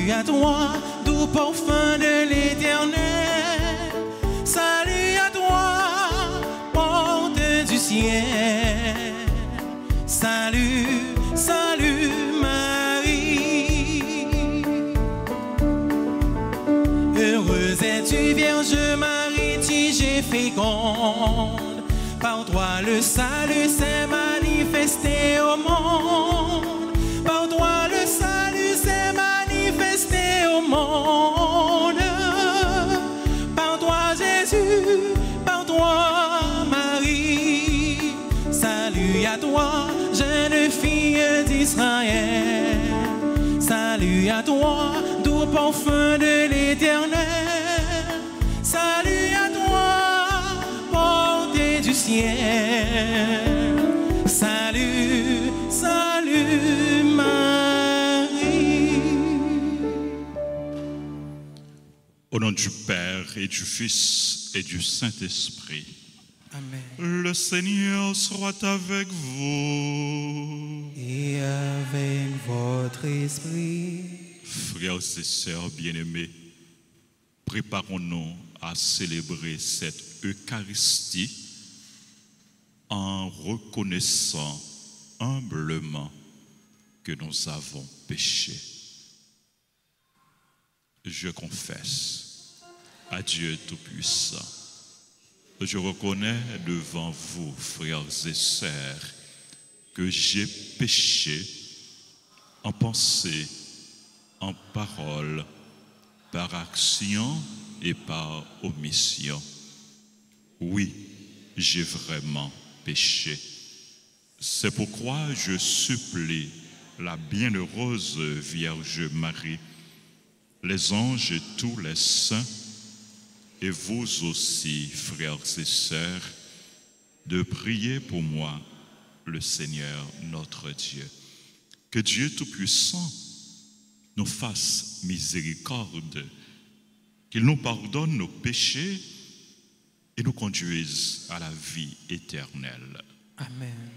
Salut à toi, doux parfum de l'Éternel. Salut à toi, porte du ciel. Salut, salut Marie. Heureuse es-tu, Vierge Marie, tige féconde. Par toi le salut s'est manifesté au monde. Par toi le salut s'est manifesté au monde. Par toi Jésus, par toi Marie. Salut à toi, jeune fille d'Israël. Salut à toi, doux parfum de l'Éternel. Salut à toi, portée du ciel. Salut, salut Marie. Au nom du Père et du Fils et du Saint-Esprit. Amen. Le Seigneur soit avec vous. Et avec votre esprit. Frères et sœurs bien-aimés, préparons-nous à célébrer cette Eucharistie en reconnaissant humblement que nous avons péché. Je confesse à Dieu Tout-Puissant. Je reconnais devant vous, frères et sœurs, que j'ai péché en pensée, en parole, par action et par omission. Oui, j'ai vraiment péché. C'est pourquoi je supplie la bienheureuse Vierge Marie, les anges et tous les saints, et vous aussi, frères et sœurs, de prier pour moi, le Seigneur notre Dieu. Que Dieu Tout-Puissant nous fasse miséricorde, qu'il nous pardonne nos péchés et nous conduise à la vie éternelle. Amen.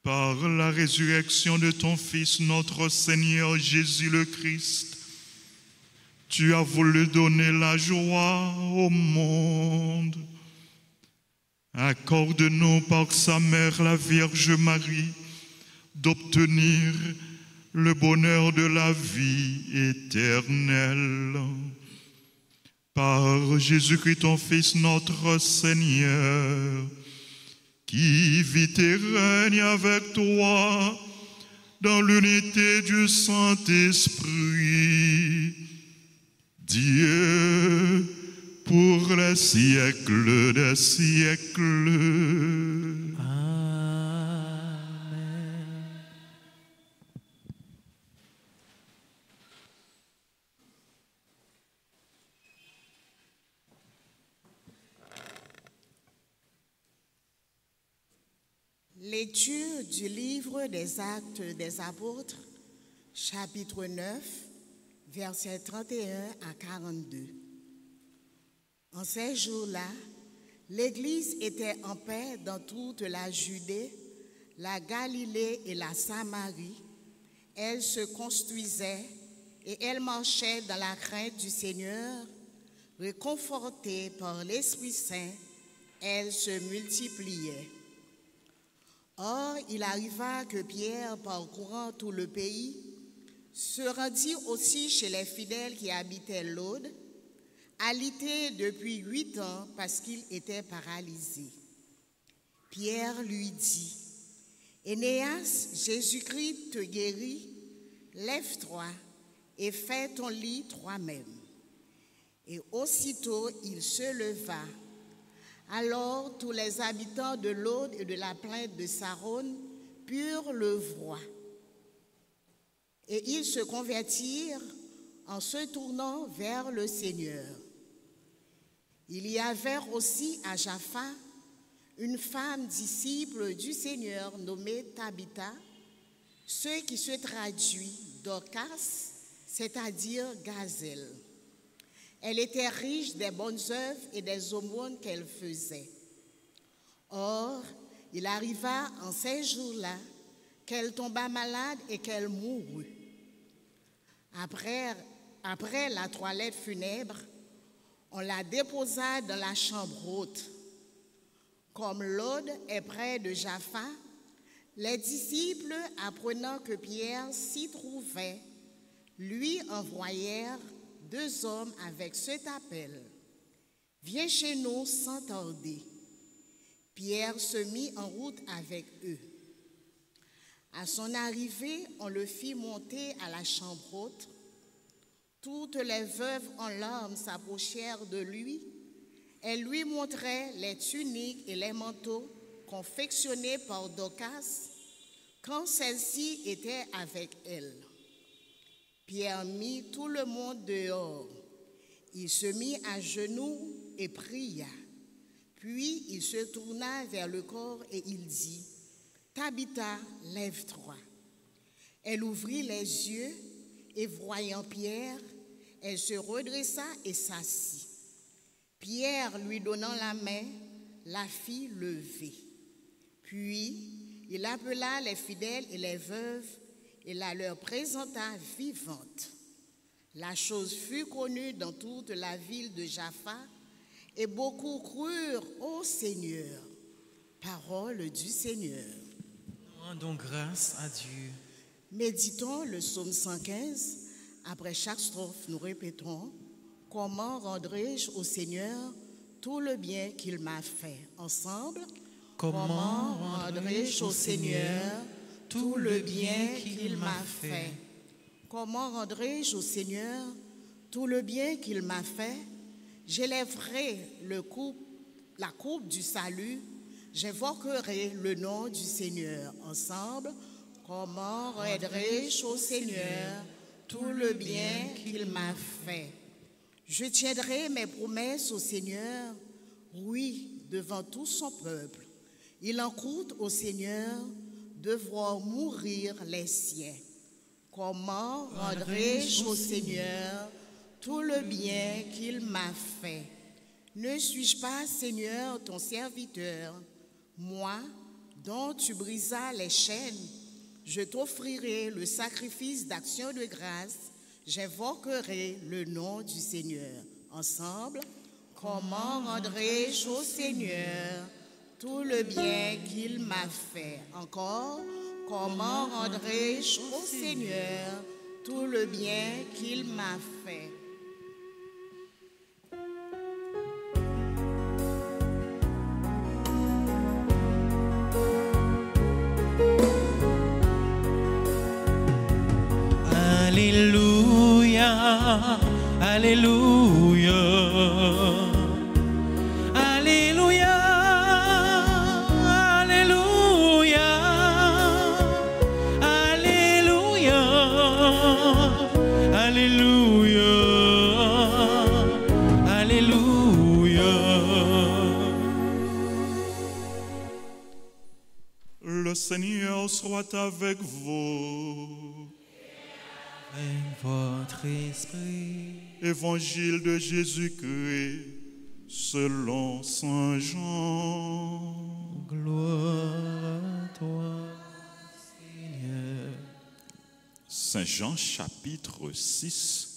par la résurrection de ton Fils, notre Seigneur Jésus le Christ, tu as voulu donner la joie au monde. Accorde-nous par sa mère, la Vierge Marie, d'obtenir le bonheur de la vie éternelle. Par Jésus-Christ, ton Fils, notre Seigneur, qui vit et règne avec toi dans l'unité du Saint-Esprit, Dieu, pour les siècles des siècles. Amen. Lecture du livre des Actes des Apôtres, chapitre 9, versets 31 à 42. En ces jours-là, l'Église était en paix dans toute la Judée, la Galilée et la Samarie. Elle se construisait et elle marchait dans la crainte du Seigneur, réconfortée par l'Esprit Saint, elle se multipliait. Or, il arriva que Pierre, parcourant tout le pays, se rendit aussi chez les fidèles qui habitaient l'Aude, alité depuis 8 ans parce qu'il était paralysé. Pierre lui dit, « Énéas, Jésus-Christ te guérit, lève-toi et fais ton lit toi-même. » Et aussitôt il se leva. Alors tous les habitants de l'Aude et de la plaine de Saron purent le voir. Et ils se convertirent en se tournant vers le Seigneur. Il y avait aussi à Jaffa une femme disciple du Seigneur nommée Tabitha, ce qui se traduit Dorcas, c'est-à-dire gazelle. Elle était riche des bonnes œuvres et des aumônes qu'elle faisait. Or, il arriva en ces jours-là qu'elle tomba malade et qu'elle mourut. Après la toilette funèbre, on la déposa dans la chambre haute. Comme l'Aude est près de Jaffa, les disciples, apprenant que Pierre s'y trouvait, lui envoyèrent 2 hommes avec cet appel. « Viens chez nous sans tarder. » Pierre se mit en route avec eux. À son arrivée, on le fit monter à la chambre haute. Toutes les veuves en larmes s'approchèrent de lui. Elles lui montraient les tuniques et les manteaux confectionnés par Dorcas quand celle-ci était avec elle. Pierre mit tout le monde dehors. Il se mit à genoux et pria. Puis il se tourna vers le corps et il dit, « Tabitha, lève-toi. » Elle ouvrit les yeux et voyant Pierre, elle se redressa et s'assit. Pierre, lui donnant la main, la fit lever. Puis il appela les fidèles et les veuves et la leur présenta vivante. La chose fut connue dans toute la ville de Jaffa, et beaucoup crurent au Seigneur. Parole du Seigneur. Rendons grâce à Dieu. Méditons le psaume 115. Après chaque strophe, nous répétons « Comment rendrai-je au Seigneur tout le bien qu'il m'a fait ?» Ensemble. Comment rendrai-je au Seigneur tout le bien qu'il m'a fait? Comment rendrai-je au Seigneur tout le bien qu'il m'a fait? J'élèverai la coupe du salut, j'invoquerai le nom du Seigneur. Ensemble, comment rendrai-je au Seigneur tout le bien qu'il m'a fait? Je tiendrai mes promesses au Seigneur, oui, devant tout son peuple. Il en coûte au Seigneur de voir mourir les siens. Comment rendrai-je au Seigneur tout le bien qu'il m'a fait? Ne suis-je pas, Seigneur, ton serviteur, moi, dont tu brisas les chaînes, je t'offrirai le sacrifice d'action de grâce, j'invoquerai le nom du Seigneur. Ensemble, comment rendrai-je au Seigneur tout le bien qu'il m'a fait? Encore, comment rendrai-je au Seigneur tout le bien qu'il m'a fait? Alléluia, Alléluia, Alléluia, Alléluia, Alléluia, Alléluia, Alléluia. Le Seigneur soit avec vous. Avec votre esprit. Évangile de Jésus-Christ selon Saint Jean. Gloire à toi, Seigneur. Saint Jean chapitre 6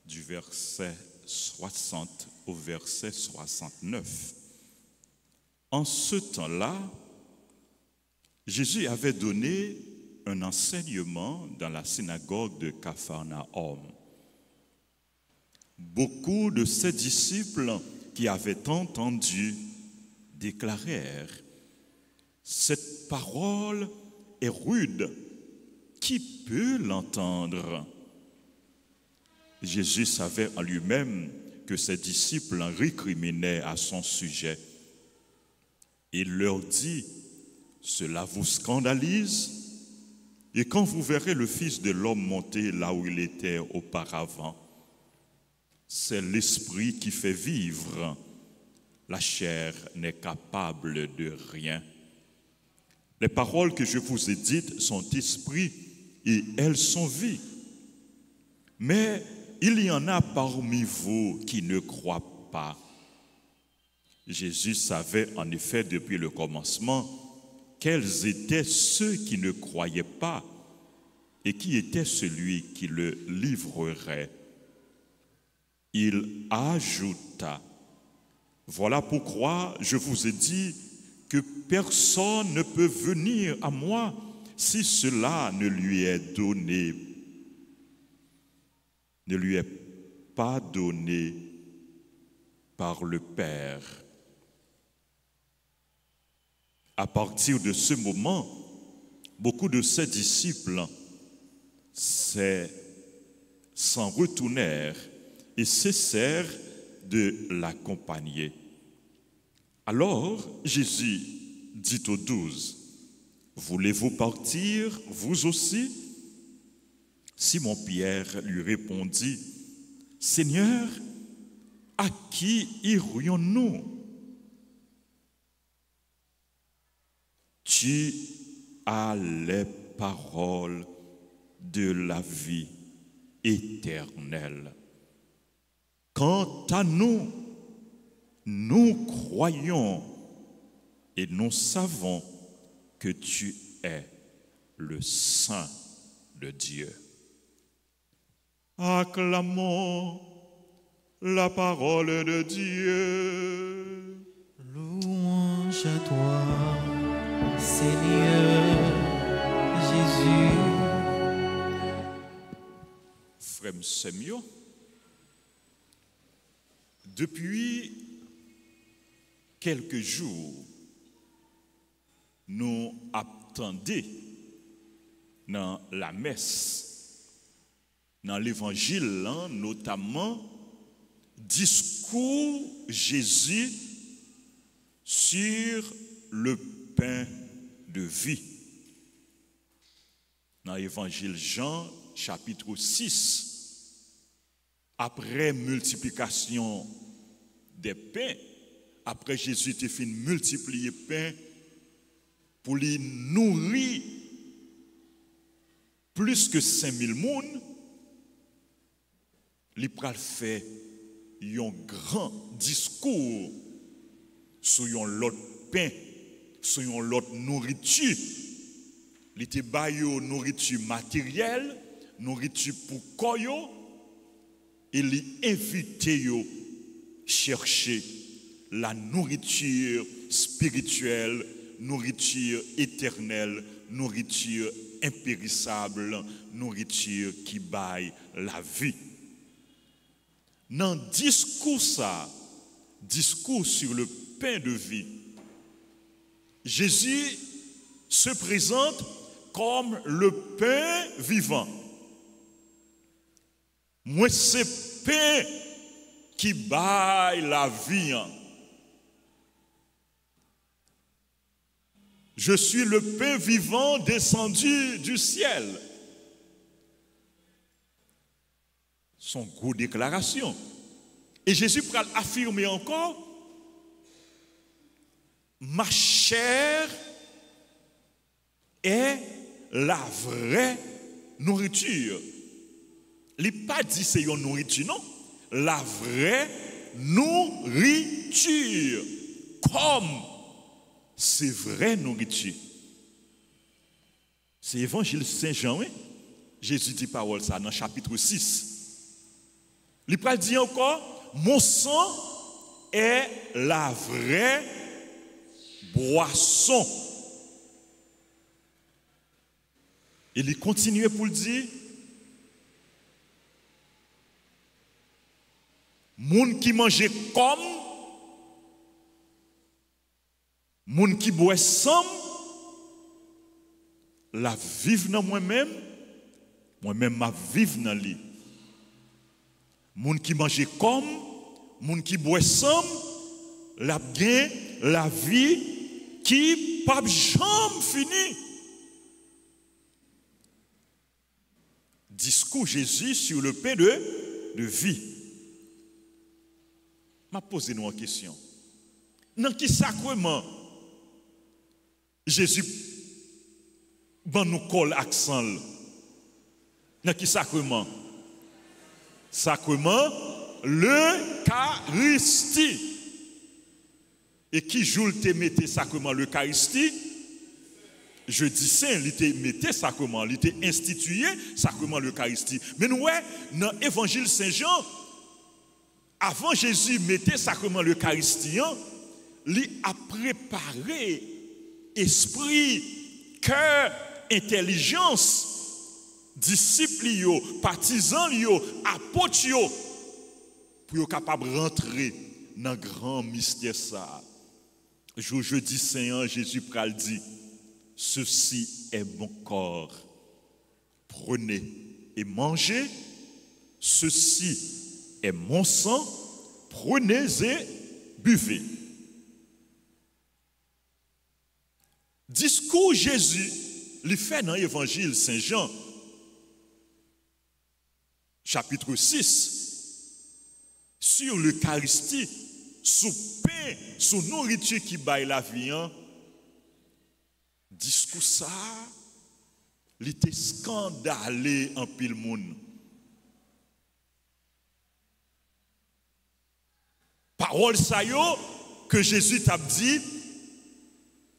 du verset 60 au verset 69. En ce temps-là, Jésus avait donné un enseignement dans la synagogue de Capharnaüm. Beaucoup de ses disciples qui avaient entendu déclarèrent: cette parole est rude, qui peut l'entendre? Jésus savait en lui-même que ses disciples récriminaient à son sujet. Il leur dit: cela vous scandalise? Et quand vous verrez le Fils de l'homme monter là où il était auparavant, c'est l'Esprit qui fait vivre. La chair n'est capable de rien. Les paroles que je vous ai dites sont esprit et elles sont vie. Mais il y en a parmi vous qui ne croient pas. Jésus savait en effet depuis le commencement quels étaient ceux qui ne croyaient pas et qui était celui qui le livrerait. Il ajouta: voilà pourquoi je vous ai dit que personne ne peut venir à moi si cela ne lui est donné, ne lui est pas donné par le Père. À partir de ce moment, beaucoup de ses disciples s'en retournèrent et cessèrent de l'accompagner. Alors Jésus dit aux 12, « Voulez-vous partir, vous aussi ?» Simon-Pierre lui répondit, « Seigneur, à qui irions-nous ? Tu as les paroles de la vie éternelle. Quant à nous, nous croyons et nous savons que tu es le Saint de Dieu. » Acclamons la parole de Dieu. Louange à toi, Seigneur Jésus. Frère Semio, depuis quelques jours, nous attendions dans la messe, dans l'évangile, notamment, discours Jésus sur le pain de vie. Dans l'évangile Jean, chapitre 6, après multiplication des pains, après Jésus était fini multiplier pain pour les nourrir plus que 5000 personnes, il a fait un grand discours sur l'autre pain sur une l'autre nourriture. Il était baillé nourriture matérielle, nourriture pour koyo, et il invité yo chercher la nourriture spirituelle, nourriture éternelle, nourriture impérissable, nourriture qui baille la vie. Dans le discours sur le pain de vie, Jésus se présente comme le pain vivant. Moi, c'est pain qui baille la vie. Je suis le pain vivant descendu du ciel. Son gros déclaration. Et Jésus peut affirmer encore, ma chair est la vraie nourriture. Il n'a pas dit c'est une nourriture, non. La vraie nourriture. Comme c'est vraie nourriture. C'est l'évangile Saint-Jean, oui. Jésus dit parole ça dans chapitre 6. Il n'a pas dit encore, mon sang est la vraie boisson. Et il continue pour le dire, moun qui mange comme, moun qui boit sans, la vive dans moi-même ma vive dans lui. Moun qui mange comme, moun qui boit sans, la gain la vie qui pas jamais fini. Discours Jésus sur le pain de vie. m'a posé nous une question. Dans quel sacrement Jésus ban nous colle accent? Dans quel sacrement? Sacrement l'Eucharistie. Et qui joue te mette sacrement l'Eucharistie? Jeudi saint, il te mette sacrement, il te institué sacrement l'Eucharistie. Mais nous, dans l'évangile Saint-Jean, avant Jésus mettait sacrement l'Eucharistie, il a préparé esprit, cœur, intelligence, disciples, partisans, apôtres, pour être capable de rentrer dans le grand mystère. Jeudi Saint, Jésus pral dit, ceci est mon corps. Prenez et mangez. Ceci est mon sang. Prenez et buvez. Discours Jésus, il fait dans l'évangile Saint-Jean, chapitre 6, sur l'Eucharistie, sous pain, sous nourriture qui baille la vie. Discours ça, il était scandalé en pile monde. Parole ça yo que Jésus t'a dit,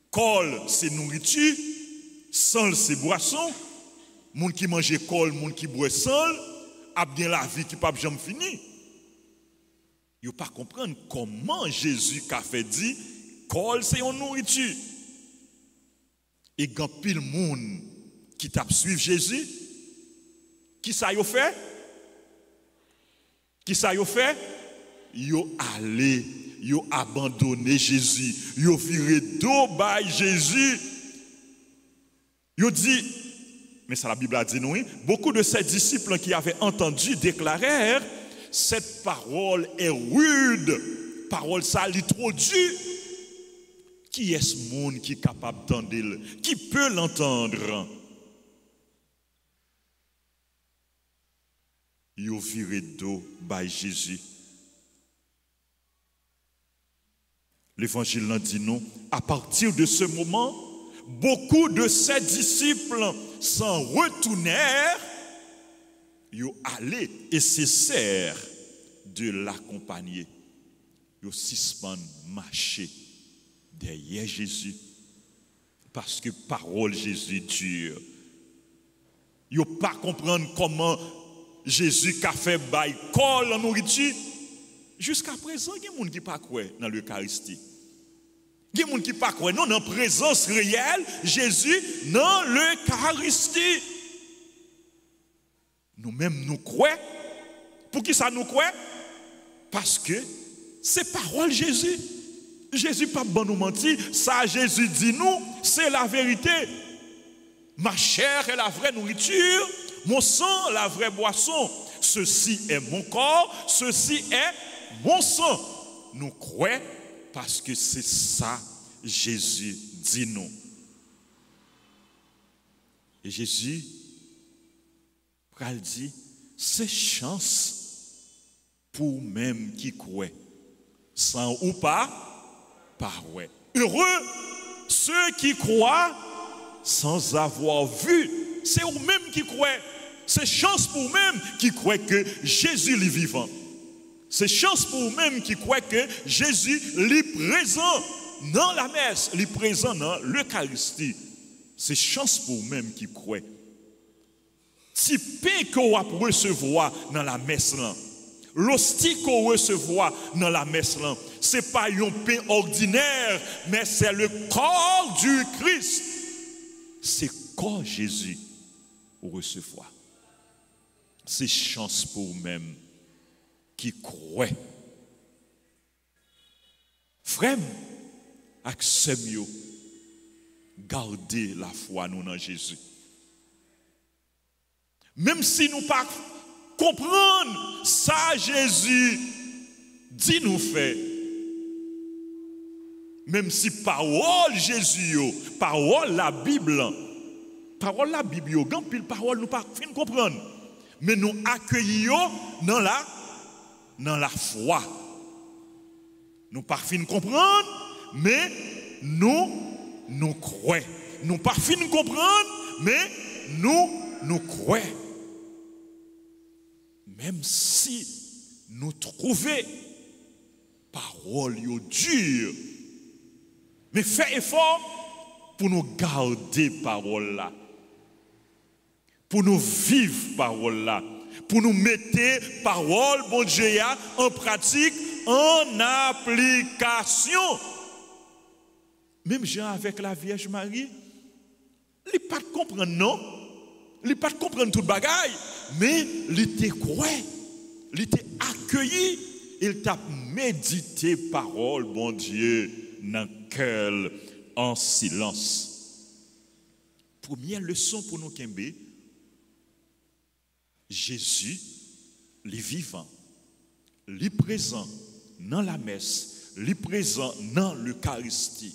col c'est nourriture, sang c'est boisson, monde qui mange col, monde qui boit sang, a bien la vie qui pas jamais fini. Yo pas comprendre comment Jésus qu'a fait dit, col c'est une nourriture. Et quand pile monde qui t'a suivi Jésus, qui ça yo fait? Qui ça yo fait? Yo allé, yo abandonné Jésus, yo viré dos by Jésus. Yo dit, mais ça la Bible a dit non, beaucoup de ses disciples qui avaient entendu déclarer, cette parole est rude, parole ça est trop dure. Qui est ce monde qui est capable d'entendre? Qui peut l'entendre? Yo viré dos by Jésus. L'évangile l'a dit non. À partir de ce moment, beaucoup de ses disciples s'en retournèrent. Yo allaient et cessèrent de l'accompagner. Yo suspendent marcher derrière Jésus parce que parole Jésus dure. Yo pas comprendre comment Jésus a fait bail corps la nourriture. Jusqu'à présent, il y a des gens qui pas croient dans l'Eucharistie. Il y a des gens qui pas croient non dans présence réelle Jésus dans l'Eucharistie. Nous-mêmes nous croyons. Pour qui ça nous croit? Parce que c'est parole Jésus. Jésus pas bon nous mentir, ça Jésus dit nous, c'est la vérité. Ma chair est la vraie nourriture, mon sang la vraie boisson. Ceci est mon corps, ceci est mon sang. Nous croyons parce que c'est ça Jésus dit nous. Et Jésus dit, c'est chance pour même qui croient, sans ou pas ouais. Heureux ceux qui croient sans avoir vu. C'est eux-mêmes qui croient. C'est chance pour eux-mêmes qui croient que Jésus est vivant. C'est chance pour eux-mêmes qui croient que Jésus est présent dans la messe, est présent dans l'Eucharistie. C'est chance pour eux-mêmes qui croient. Si pain qu'on va recevoir dans la messe là, l'hostie qu'on recevoir dans la messe là, c'est pas un pain ordinaire, mais c'est le corps du Christ. C'est corps Jésus qu'on recevoir. C'est chance pour eux-mêmes qui croient. Frère, avec ce mieux, gardez la foi nous dans Jésus. Même si nous pas comprendre ça Jésus dit nous fait. Même si parole Jésus, parole la Bible, grand pile parole nous pas fin comprendre. Mais nous accueillons dans la foi. Nous pas fin comprendre, mais nous croyons. Nous pas fin comprendre, mais nous croyons. Même si nous trouvons parole dure, mais fait effort pour nous garder parole là, pour nous vivre parole là, pour nous mettre parole, bon Dieu, en pratique, en application. Même Jean avec la Vierge Marie, il n'a pas de comprendre, non? Il n'a pas de comprendre toute bagaille, mais il était quoi? Il était accueilli, il t'a médité parole, bon Dieu, dans le cœur, en silence. Première leçon pour nous, Kembe, Jésus, il est vivant, il est présent dans la messe, il est présent dans l'Eucharistie.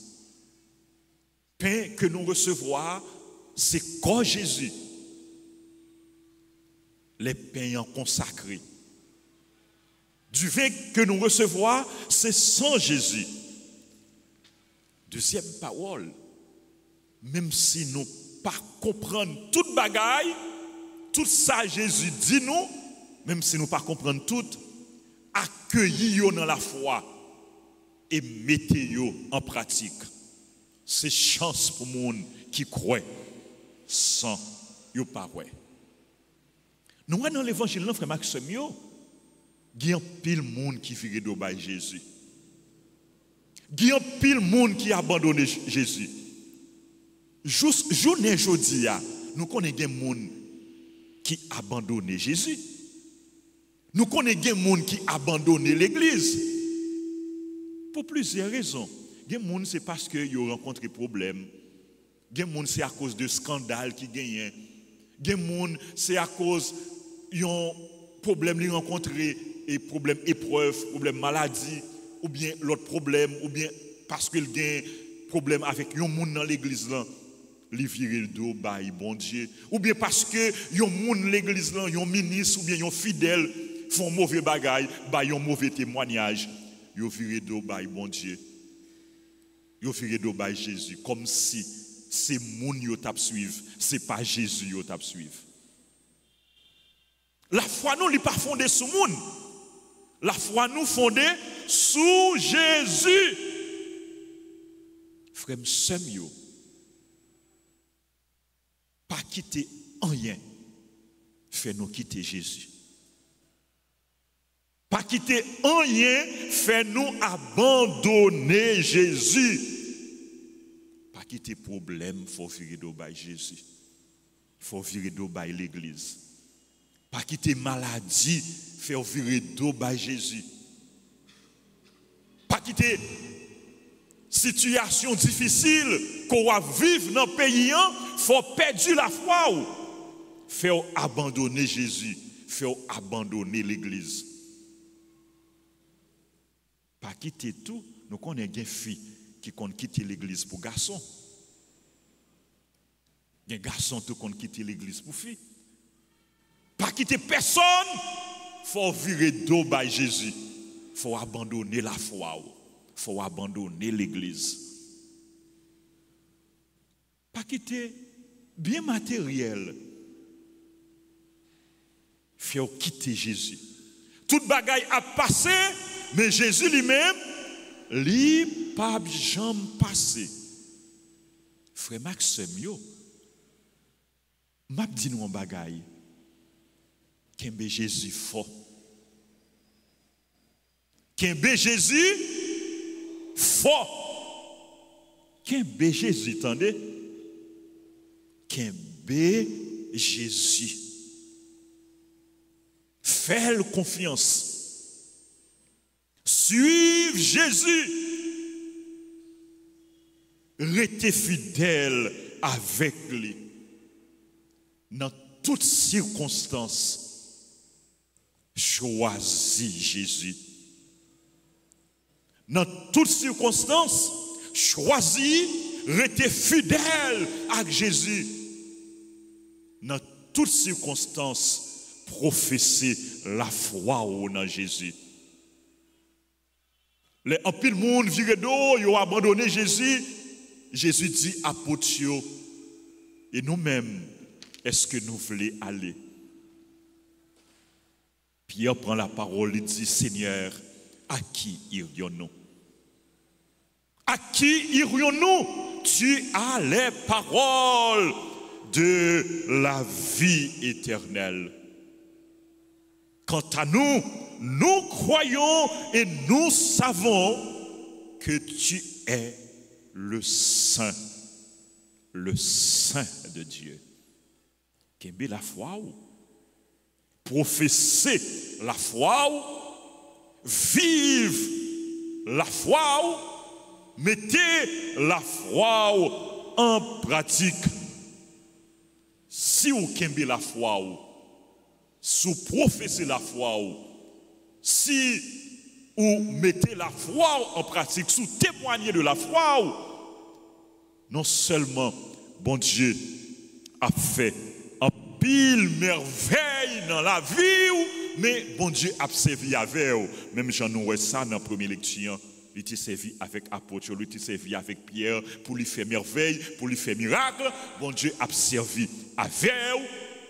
Pain que nous recevons, c'est corps Jésus. Les pains consacrés. Du vin que nous recevons, c'est sang Jésus. Deuxième parole, même si nous ne pas comprendre toute bagaille, tout ça Jésus dit nous, même si nous ne pas comprendre tout, accueillez-vous dans la foi et mettez-vous en pratique. C'est chance pour les gens qui croient sans ne pas croire. Nous voyons dans l'évangile, frère Maxime, il y a un pile monde qui vire de bas Jésus. Il y a un pile monde qui a abandonné Jésus. Juste journée aujourd'hui, nous connaissons des gens qui a abandonné Jésus. Nous connaissons des gens qui a abandonné l'église. Pour plusieurs raisons. Des gens, c'est parce qu'ils ont rencontré des problèmes. Des gens, c'est à cause de scandales qui gagnent. Des gens, c'est à cause ils ont problème qu'ils rencontré et problème épreuve, problème maladie ou bien l'autre problème ou bien parce qu'ils ont problème avec un monde dans l'église là, les virer le dos bail bon Dieu ou bien parce que un monde dans l'église là, un ministre ou bien un fidèle font mauvais bagaille, bail un mauvais témoignage, ils virer le dos bail bon Dieu. Ils virer le dos bail Jésus comme si c'est monde yo t'a suivre, c'est pas Jésus yo t'a suivre. La foi nous n'est pas fondée sur le monde. La foi nous fondée sous Jésus. Frère Semio, quitter rien, fait nous quitter Jésus. Pas quitter rien, fait nous abandonner Jésus. Pas quitter problème, faut virer d'eau by Jésus. Faut virer d'eau by l'église. Pas quitter maladie, faire virer d'eau by Jésus. Pas quitter situation difficile qu'on va vivre dans le pays, faut perdre la foi. Faut abandonner Jésus, faut abandonner l'église. Pas quitter tout, nous connaissons des filles qui comptent quitter l'église pour garçons. Des garçons qui comptent quitter l'église pour filles. Pas quitter personne, faut virer d'eau by Jésus. Faut abandonner la foi. Faut abandonner l'église. Pas quitter bien matériel. Faut quitter Jésus. Toute bagaille a passé, mais Jésus lui-même, lui pas jamais passé. Frère Maxime, yo, m'a dit nous en bagaille. Kembe Jésus fort. Kembe Jésus fort. Kembe Jésus, attendez. Kembe Jésus. Fais confiance. Suivre Jésus. Restez fidèle avec lui. Dans toutes circonstances. Choisis Jésus. Dans toutes circonstances, choisis, restez fidèle à Jésus. Dans toutes circonstances, professez la foi en Jésus. Les en pile monde viré d'eau, ils ont abandonné Jésus. Jésus dit à Potio, et nous-mêmes, est-ce que nous voulons aller? Pierre prend la parole et dit, Seigneur, à qui irions-nous? À qui irions-nous? Tu as les paroles de la vie éternelle. Quant à nous, nous croyons et nous savons que tu es le Saint de Dieu. Qu'est-ce la foi? Professer la foi, vivre la foi, mettez la foi en pratique. Si vous kembe la foi, si vous professez la foi, si vous mettez la foi en pratique, si vous témoignez de la foi, non seulement bon Dieu a fait pile merveille dans la vie, mais bon Dieu a servi avec vous. Même j'en ai ça dans la première lecture. Il a servi avec apôtre, il a servi avec Pierre pour lui faire merveille, pour lui faire miracle. Bon Dieu a servi avec vous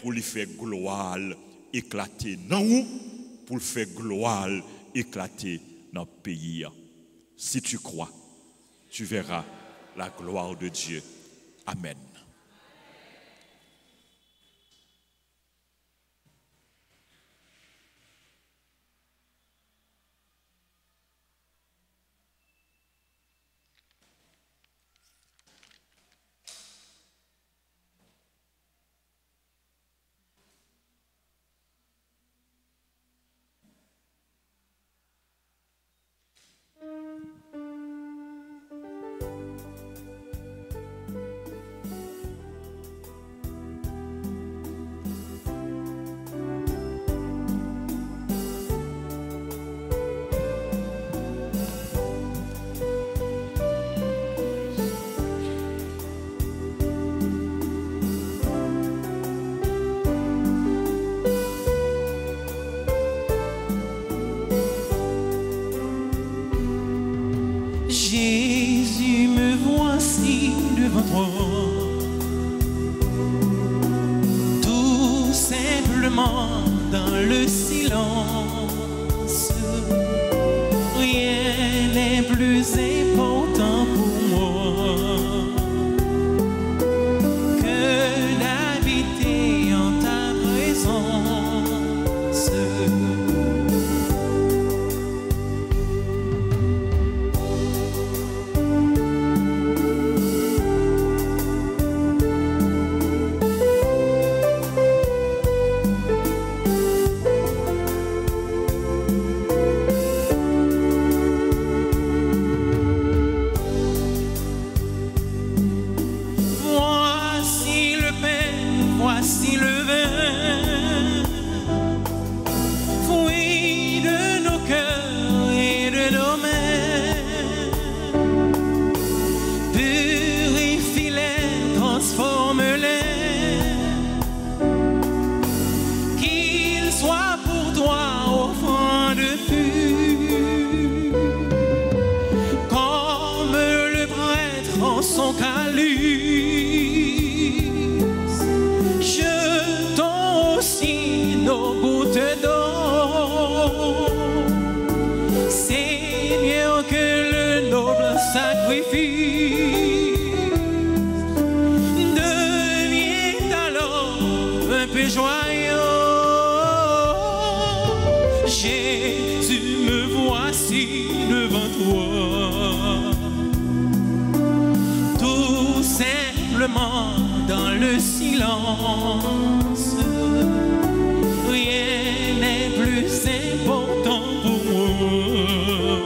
pour lui faire gloire éclater dans vous, pour lui faire gloire éclater dans le pays. Si tu crois, tu verras la gloire de Dieu. Amen. Jésus, me voici devant toi, tout simplement dans le silence. Rien n'est plus important pour moi que d'habiter plus joyeux. Jésus, me voici devant toi. Tout simplement dans le silence. Rien n'est plus important pour moi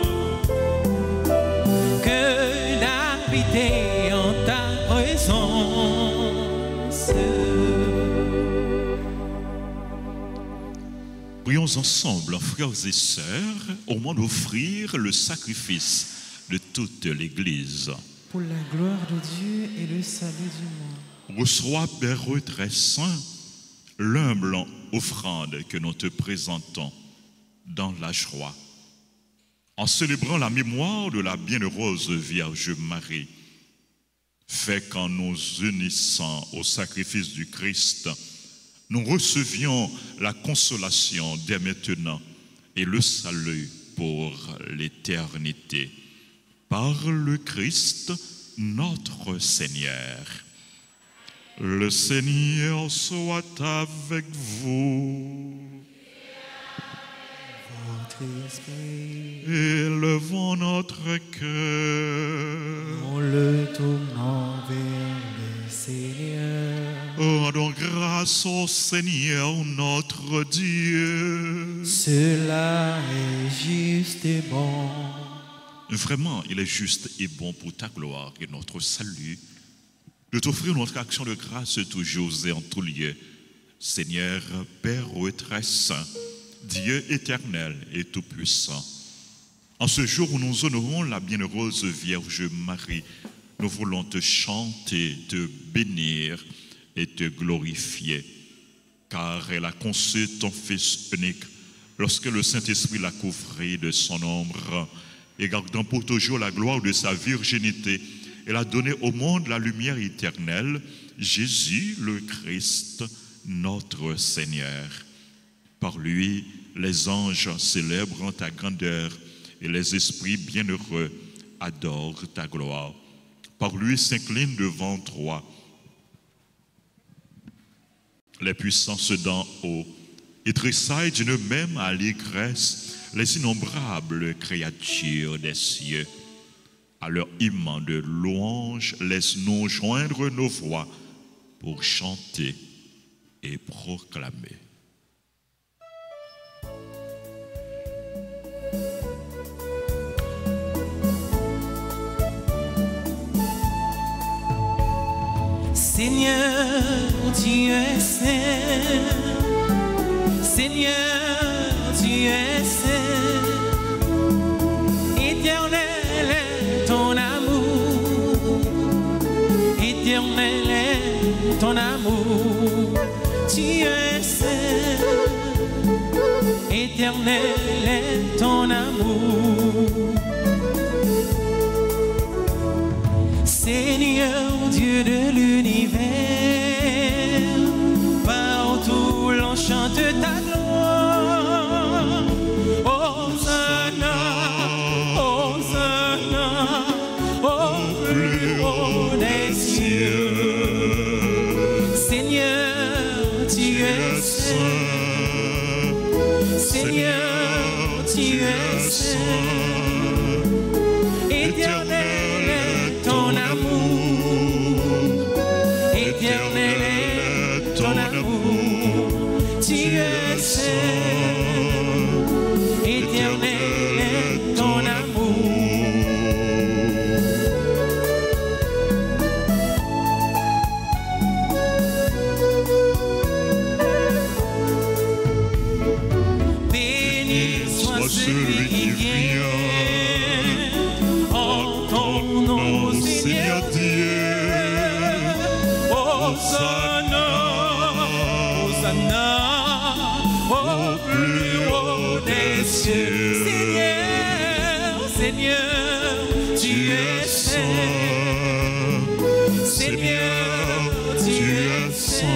que d'habiter en ta présence. Prions ensemble, frères et sœurs, au moment d'offrir le sacrifice de toute l'Église. Pour la gloire de Dieu et le salut du monde. Reçois, Père très saint, l'humble offrande que nous te présentons dans la joie. En célébrant la mémoire de la bienheureuse Vierge Marie, fais qu'en nous unissant au sacrifice du Christ, nous recevions la consolation dès maintenant et le salut pour l'éternité. Par le Christ, notre Seigneur. Le Seigneur soit avec vous. Votre esprit, Élevons notre cœur. on le tournant vers le Seigneur. Rendons grâce au Seigneur notre Dieu. Cela est juste et bon. Vraiment, il est juste et bon pour ta gloire et notre salut de t'offrir notre action de grâce toujours et en tout lieu. Seigneur, Père très saint, Dieu éternel et tout-puissant, en ce jour où nous honorons la bienheureuse Vierge Marie, nous voulons te chanter, te bénir et te glorifier, car elle a conçu ton Fils unique lorsque le Saint-Esprit l'a couvert de son ombre, et gardant pour toujours la gloire de sa virginité, elle a donné au monde la lumière éternelle, Jésus le Christ, notre Seigneur. Par lui, les anges célèbrent ta grandeur et les esprits bienheureux adorent ta gloire. Par lui s'inclinent devant toi les puissances d'en haut et tressaillent d'une même allégresse les innombrables créatures des cieux. À leur hymne de louange, laisse-nous joindre nos voix pour chanter et proclamer. Seigneur, tu es saint. Seigneur, tu es saint. Éternel est ton amour. Éternel est ton amour. Tu es saint. Éternel est ton amour. Seigneur Dieu de l'univers, partout l'on chante ta gloire. Hosanna, Hosanna, au plus haut des cieux. Seigneur, tu es saint. Seigneur, tu es saint. Éternel est ton amour. Éternel est ton amour. Tu es saint. Éternel est ton amour. Béni soit celui qui vient. En ton nom, Seigneur Dieu. Hosanna, Hosanna, au plus haut des cieux. Seigneur, Seigneur, tu es saint. Seigneur, tu es saint.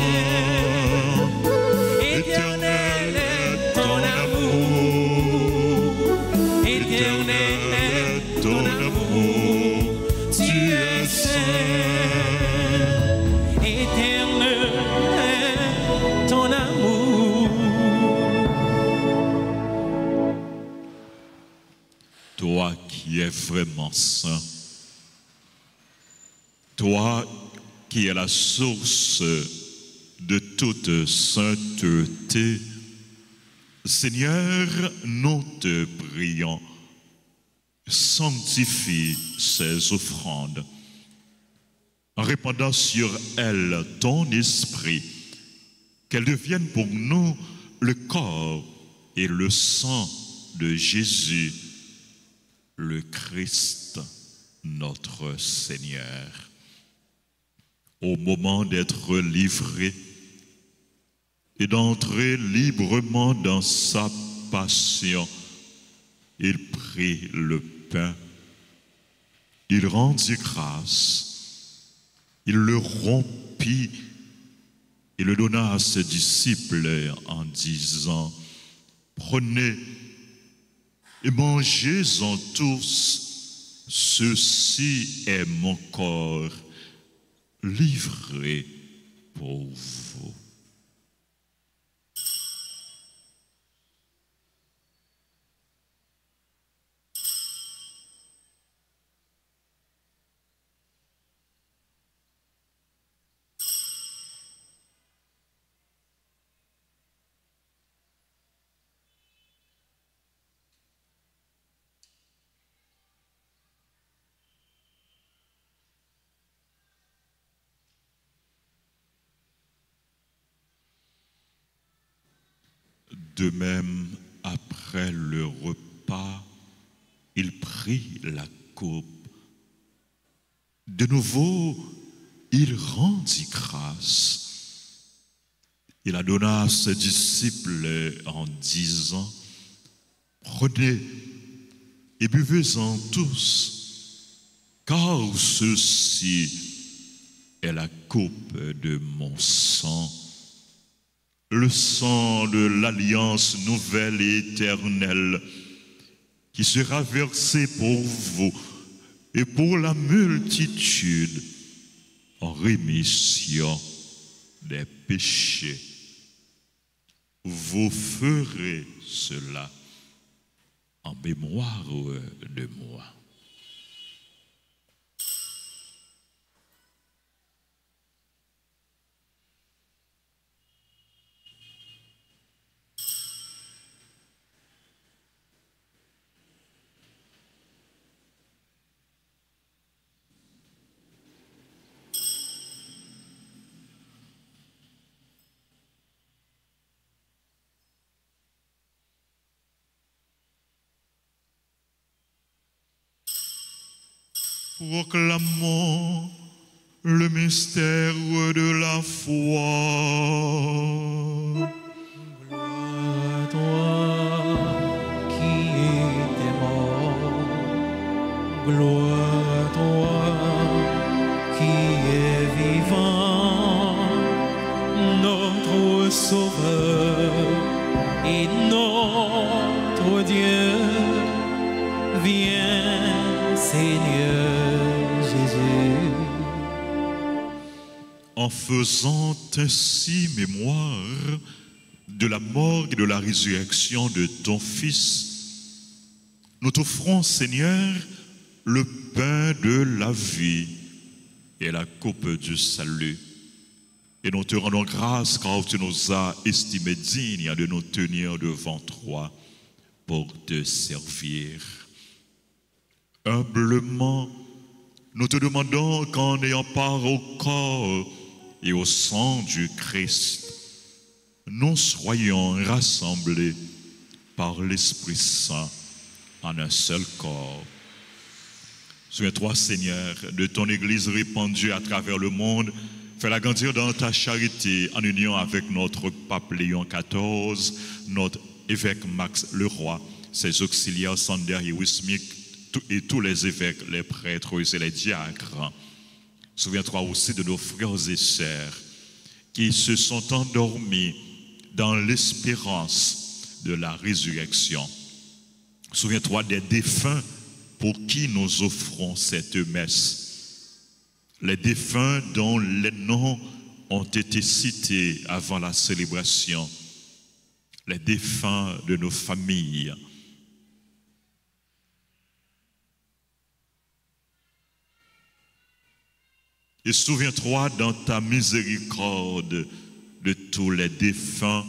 Éternel est ton amour. Éternel est ton amour. Tu es saint. Éternel vraiment saint. Toi qui es la source de toute sainteté, Seigneur, nous te prions, sanctifie ces offrandes, en répandant sur elles ton esprit, qu'elles deviennent pour nous le corps et le sang de Jésus, le Christ, notre Seigneur. Au moment d'être livré et d'entrer librement dans sa passion, il prit le pain, il rendit grâce, il le rompit et le donna à ses disciples en disant: prenez et mangez-en tous, ceci est mon corps livré pour vous. De même, après le repas, il prit la coupe. De nouveau, il rendit grâce. Il la donna à ses disciples en disant: prenez et buvez-en tous, car ceci est la coupe de mon sang, le sang de l'alliance nouvelle et éternelle, qui sera versé pour vous et pour la multitude en rémission des péchés. Vous ferez cela en mémoire de moi. Proclamons le mystère de la foi. Gloire à toi qui étais mort, gloire à toi qui est vivant, notre Sauveur et notre Dieu. Viens, Seigneur Jésus. En faisant ainsi mémoire de la mort et de la résurrection de ton Fils, nous t'offrons, Seigneur, le pain de la vie et la coupe du salut. Et nous te rendons grâce car tu nous as estimés dignes de nous tenir devant toi pour te servir. Humblement, nous te demandons qu'en ayant part au corps et au sang du Christ, nous soyons rassemblés par l'Esprit Saint en un seul corps. Souviens-toi, Seigneur, de ton Église répandue à travers le monde. Fais-la grandir dans ta charité en union avec notre pape Léon XIV, notre évêque Max Leroy, ses auxiliaires Sander et Wismik, et tous les évêques, les prêtres et les diacres. Souviens-toi aussi de nos frères et sœurs qui se sont endormis dans l'espérance de la résurrection. Souviens-toi des défunts pour qui nous offrons cette messe. Les défunts dont les noms ont été cités avant la célébration. Les défunts de nos familles. Et souviens-toi dans ta miséricorde de tous les défunts.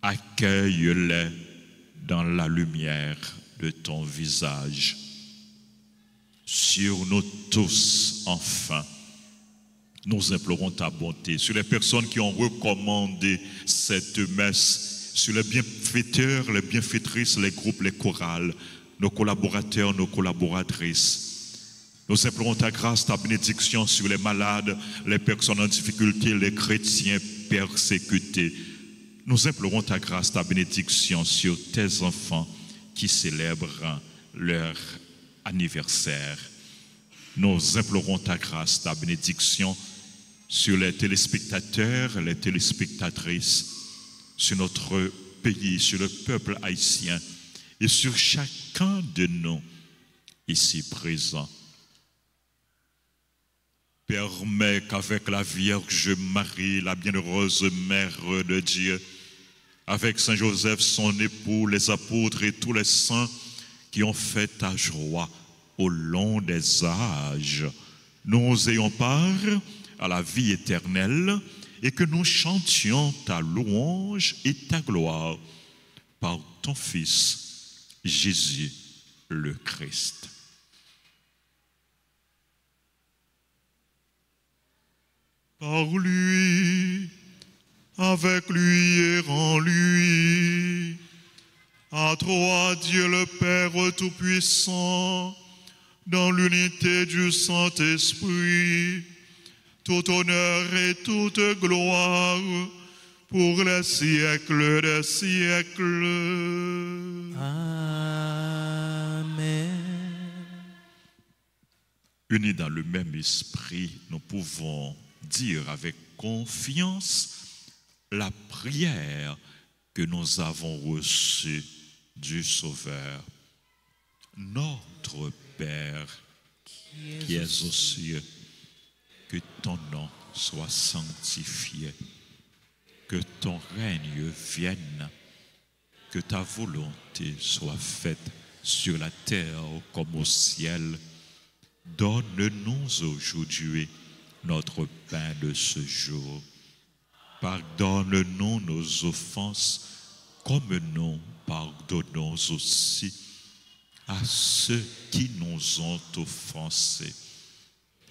Accueille-les dans la lumière de ton visage. Sur nous tous, enfin, nous implorons ta bonté. Sur les personnes qui ont recommandé cette messe, sur les bienfaiteurs, les bienfaitrices, les groupes, les chorales, nos collaborateurs, nos collaboratrices. Nous implorons ta grâce, ta bénédiction sur les malades, les personnes en difficulté, les chrétiens persécutés. Nous implorons ta grâce, ta bénédiction sur tes enfants qui célèbrent leur anniversaire. Nous implorons ta grâce, ta bénédiction sur les téléspectateurs, les téléspectatrices, sur notre pays, sur le peuple haïtien et sur chacun de nous ici présents. Permets qu'avec la Vierge Marie, la bienheureuse Mère de Dieu, avec Saint Joseph, son époux, les apôtres et tous les saints qui ont fait ta joie au long des âges, nous ayons part à la vie éternelle et que nous chantions ta louange et ta gloire par ton Fils, Jésus le Christ. Par lui, avec lui et en lui, à toi Dieu le Père Tout-Puissant, dans l'unité du Saint-Esprit, tout honneur et toute gloire pour les siècles des siècles. Amen. Unis dans le même esprit, nous pouvons dire avec confiance la prière que nous avons reçue du Sauveur. Notre Père qui es aux cieux, que ton nom soit sanctifié, que ton règne vienne, que ta volonté soit faite sur la terre comme au ciel. Donne-nous aujourd'hui notre pain de ce jour. Pardonne-nous nos offenses, comme nous pardonnons aussi à ceux qui nous ont offensés.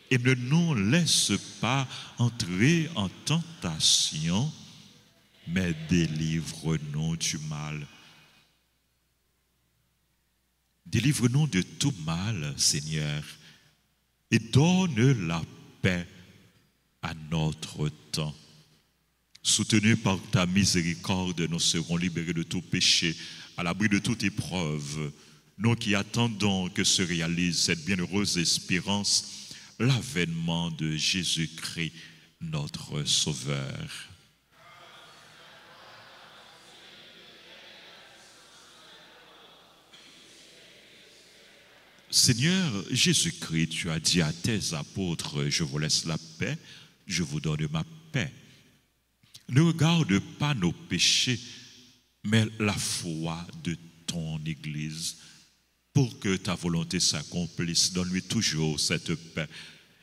Et ne nous laisse pas entrer en tentation, mais délivre-nous du mal. Délivre-nous de tout mal, Seigneur, et donne la paix à notre temps. Soutenus par ta miséricorde, nous serons libérés de tout péché, à l'abri de toute épreuve. Nous qui attendons que se réalise cette bienheureuse espérance, l'avènement de Jésus-Christ, notre Sauveur. Seigneur Jésus-Christ, tu as dit à tes apôtres, je vous laisse la paix, je vous donne ma paix. Ne regarde pas nos péchés, mais la foi de ton Église. Pour que ta volonté s'accomplisse, donne-lui toujours cette paix.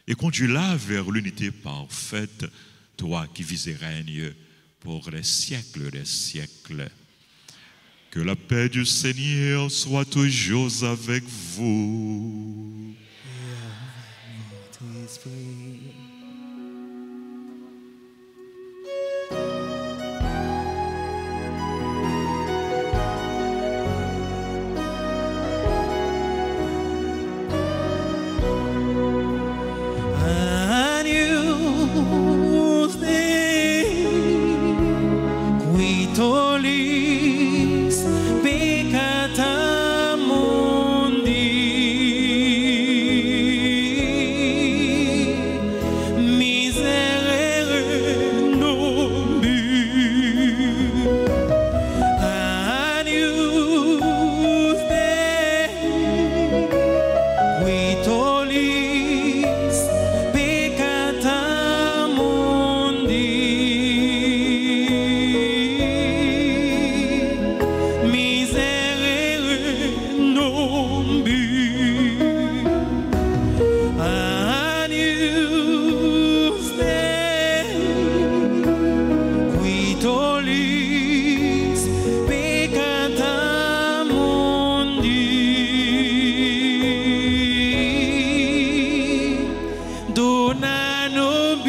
Et conduis-la vers l'unité parfaite, toi qui vis et règnes pour les siècles des siècles. Que la paix du Seigneur soit toujours avec vous.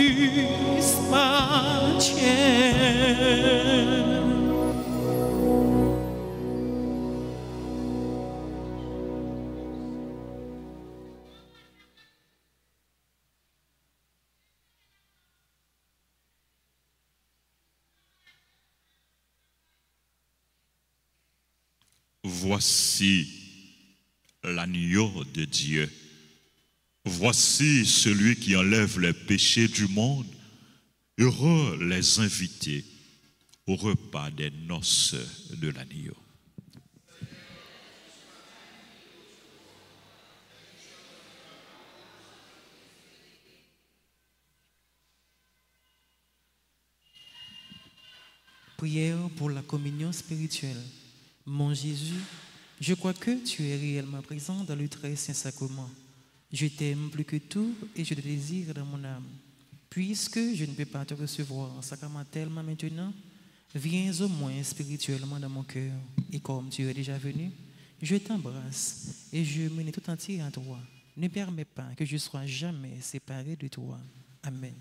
Jésus m'attient. Voici l'agneau de Dieu. Voici celui qui enlève les péchés du monde. Heureux les invités au repas des noces de l'agneau. Prière pour la communion spirituelle. Mon Jésus, je crois que tu es réellement présent dans le très saint sacrement. Je t'aime plus que tout et je te désire dans mon âme. Puisque je ne peux pas te recevoir sacramentellement maintenant, viens au moins spirituellement dans mon cœur. Et comme tu es déjà venu, je t'embrasse et je me mets tout entier à toi. Ne permets pas que je sois jamais séparé de toi. Amen.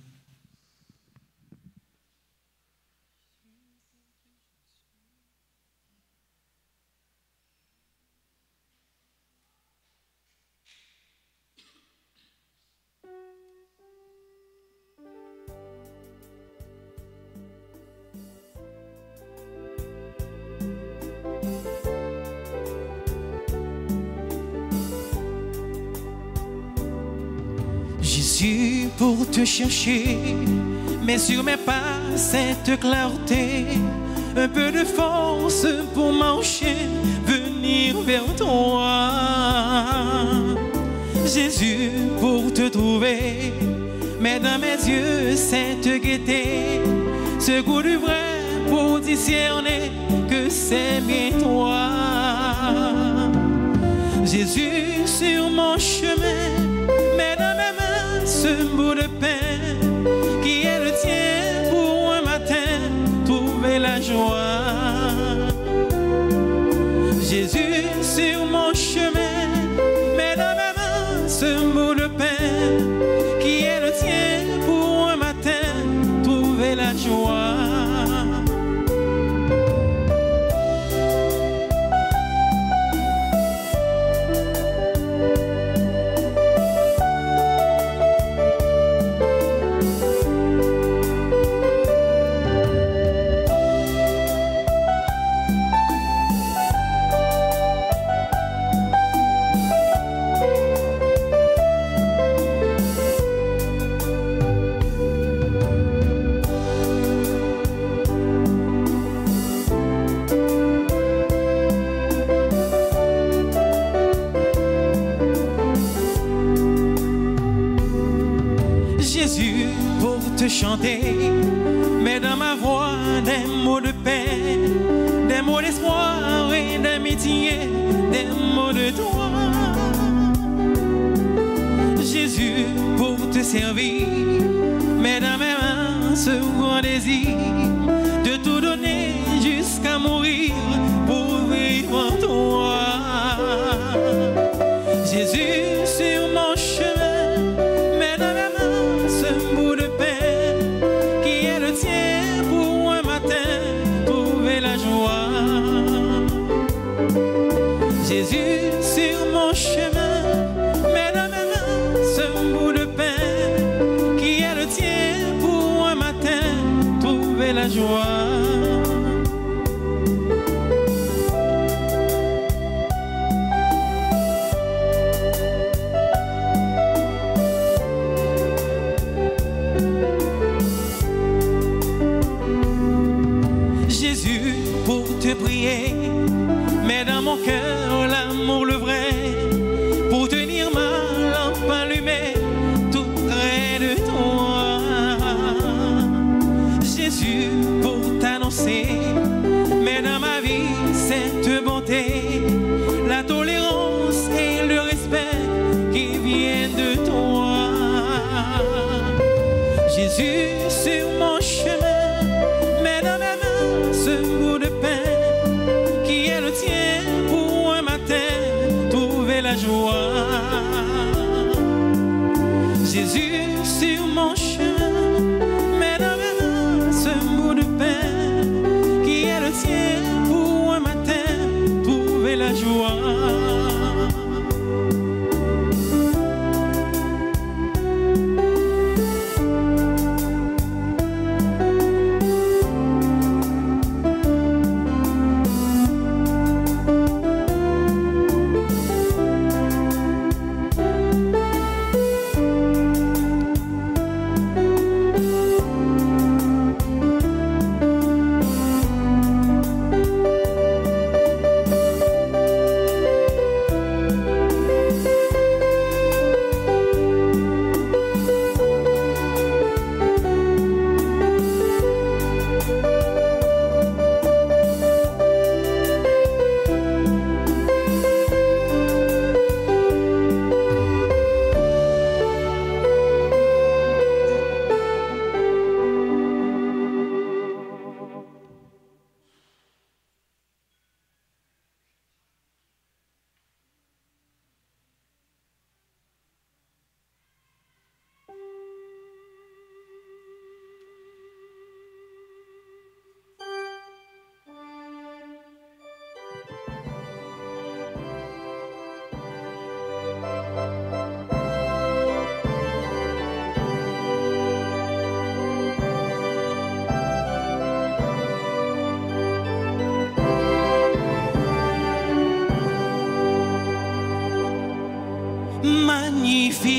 Jésus, pour te chercher, mets sur mes pas cette clarté, un peu de force pour marcher, venir vers toi. Jésus, pour te trouver, mets dans mes yeux cette gaieté, ce goût du vrai pour discerner que c'est bien toi. Jésus, sur mon chemin, mets dans mes mains ce bout de pain qui est le tien pour un matin, trouver la joie. Jésus, sur mon chemin, mets dans mes mains ce bout de pain qui est le tien pour un matin, trouver la joie. Jésus, pour te chanter, mets dans ma voix des mots de paix, des mots d'espoir et d'amitié, des mots de toi. Jésus, pour te servir, mets dans mes mains ce grand désir de tout donner jusqu'à mourir pour vivre en toi. Jésus, sur mon chemin, mets dans mes mains ce bout de pain qui est le tien pour un matin, trouver la joie. Jésus, sur mon chemin, mets dans mes mains ce bout de pain qui est le tien pour un matin, trouver la joie. Jésus, pour te prier, mets dans mon cœur l'amour le vrai, pour tenir ma lampe allumée tout près de toi. Jésus, pour t'annoncer, mets dans ma vie cette bonté, la tolérance et le respect qui viennent de toi. Jésus, sur mon chemin, mets dans mes mains ce bout de pain qui est le tien pour un matin, trouver la joie. Jésus, sur mon chemin,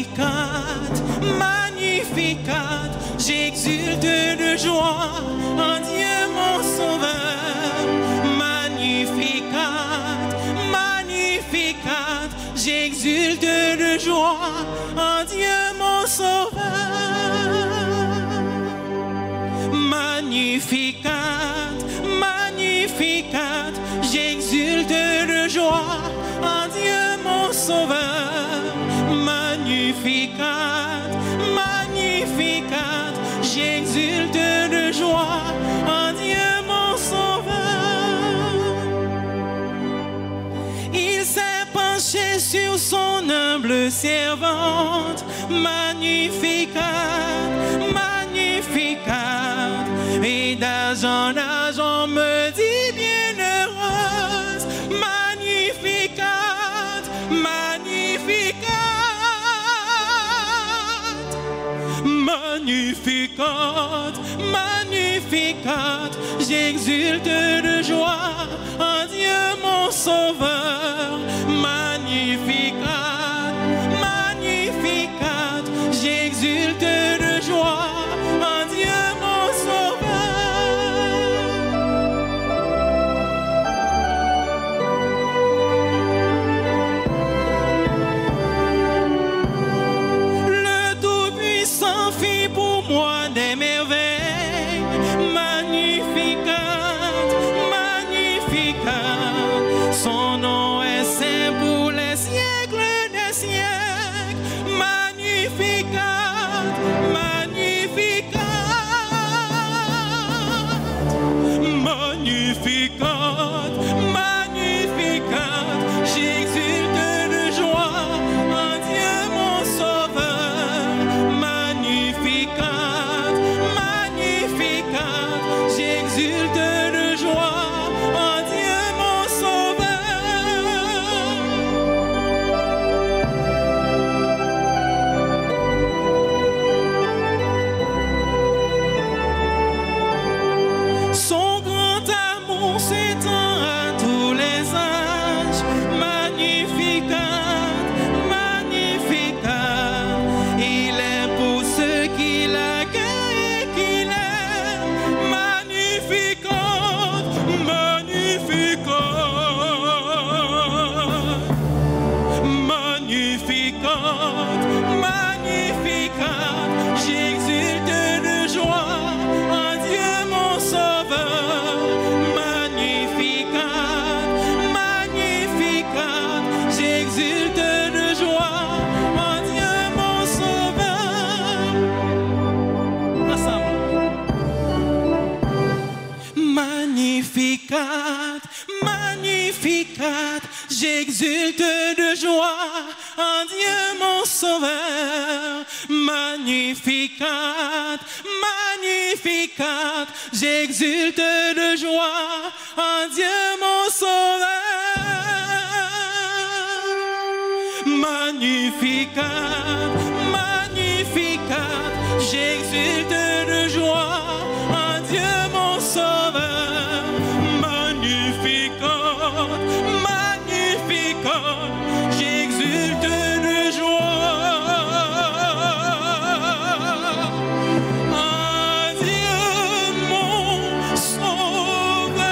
Magnificat, Magnificat, j'exulte de joie en Dieu mon sauveur. Magnificat, Magnificat, j'exulte de joie en Dieu mon sauveur. Magnificat, Magnificat, j'exulte de joie en Dieu mon sauveur. Magnificat, Magnificat, j'exulte de joie en Dieu mon sauveur. Il s'est penché sur son humble servante. Magnificat, Magnificat, et d'âge en âge on me dit bienheureuse. Magnificat, Magnificat, Magnificat, Magnificat, j'exulte de joie en Dieu mon sauveur. Magnificat, Magnificat, j'exulte de joie en Dieu mon sauveur. Le Tout-Puissant fit pour moi des merveilles. Magnificat, Magnificat, son nom est saint pour les siècles des siècles. Magnificat, Magnificat, Magnificat, Magnificat, j'exulte de joie en Dieu mon sauveur. Magnificat, Magnificat, j'exulte de joie en Dieu mon sauveur. Son grand amour s'étend à tous les âges. Magnificat, Magnificat, il est pour ceux qui l'accueillent et qui l'aiment. Magnificat, Magnificat, Magnificat, Magnificat, j'exulte de joie en Dieu mon sauveur. Magnificat, Magnificat, j'exulte de joie en Dieu mon sauveur. Ensemble. Magnificat, Magnificat, j'exulte de joie en Dieu mon sauveur. Magnificat, Magnificat, j'exulte de joie en Dieu mon sauveur. Magnificat, Magnificat, j'exulte de joie en Dieu mon sauveur. Magnificat, Magnificat, j'exulte de joie en Dieu mon sauveur.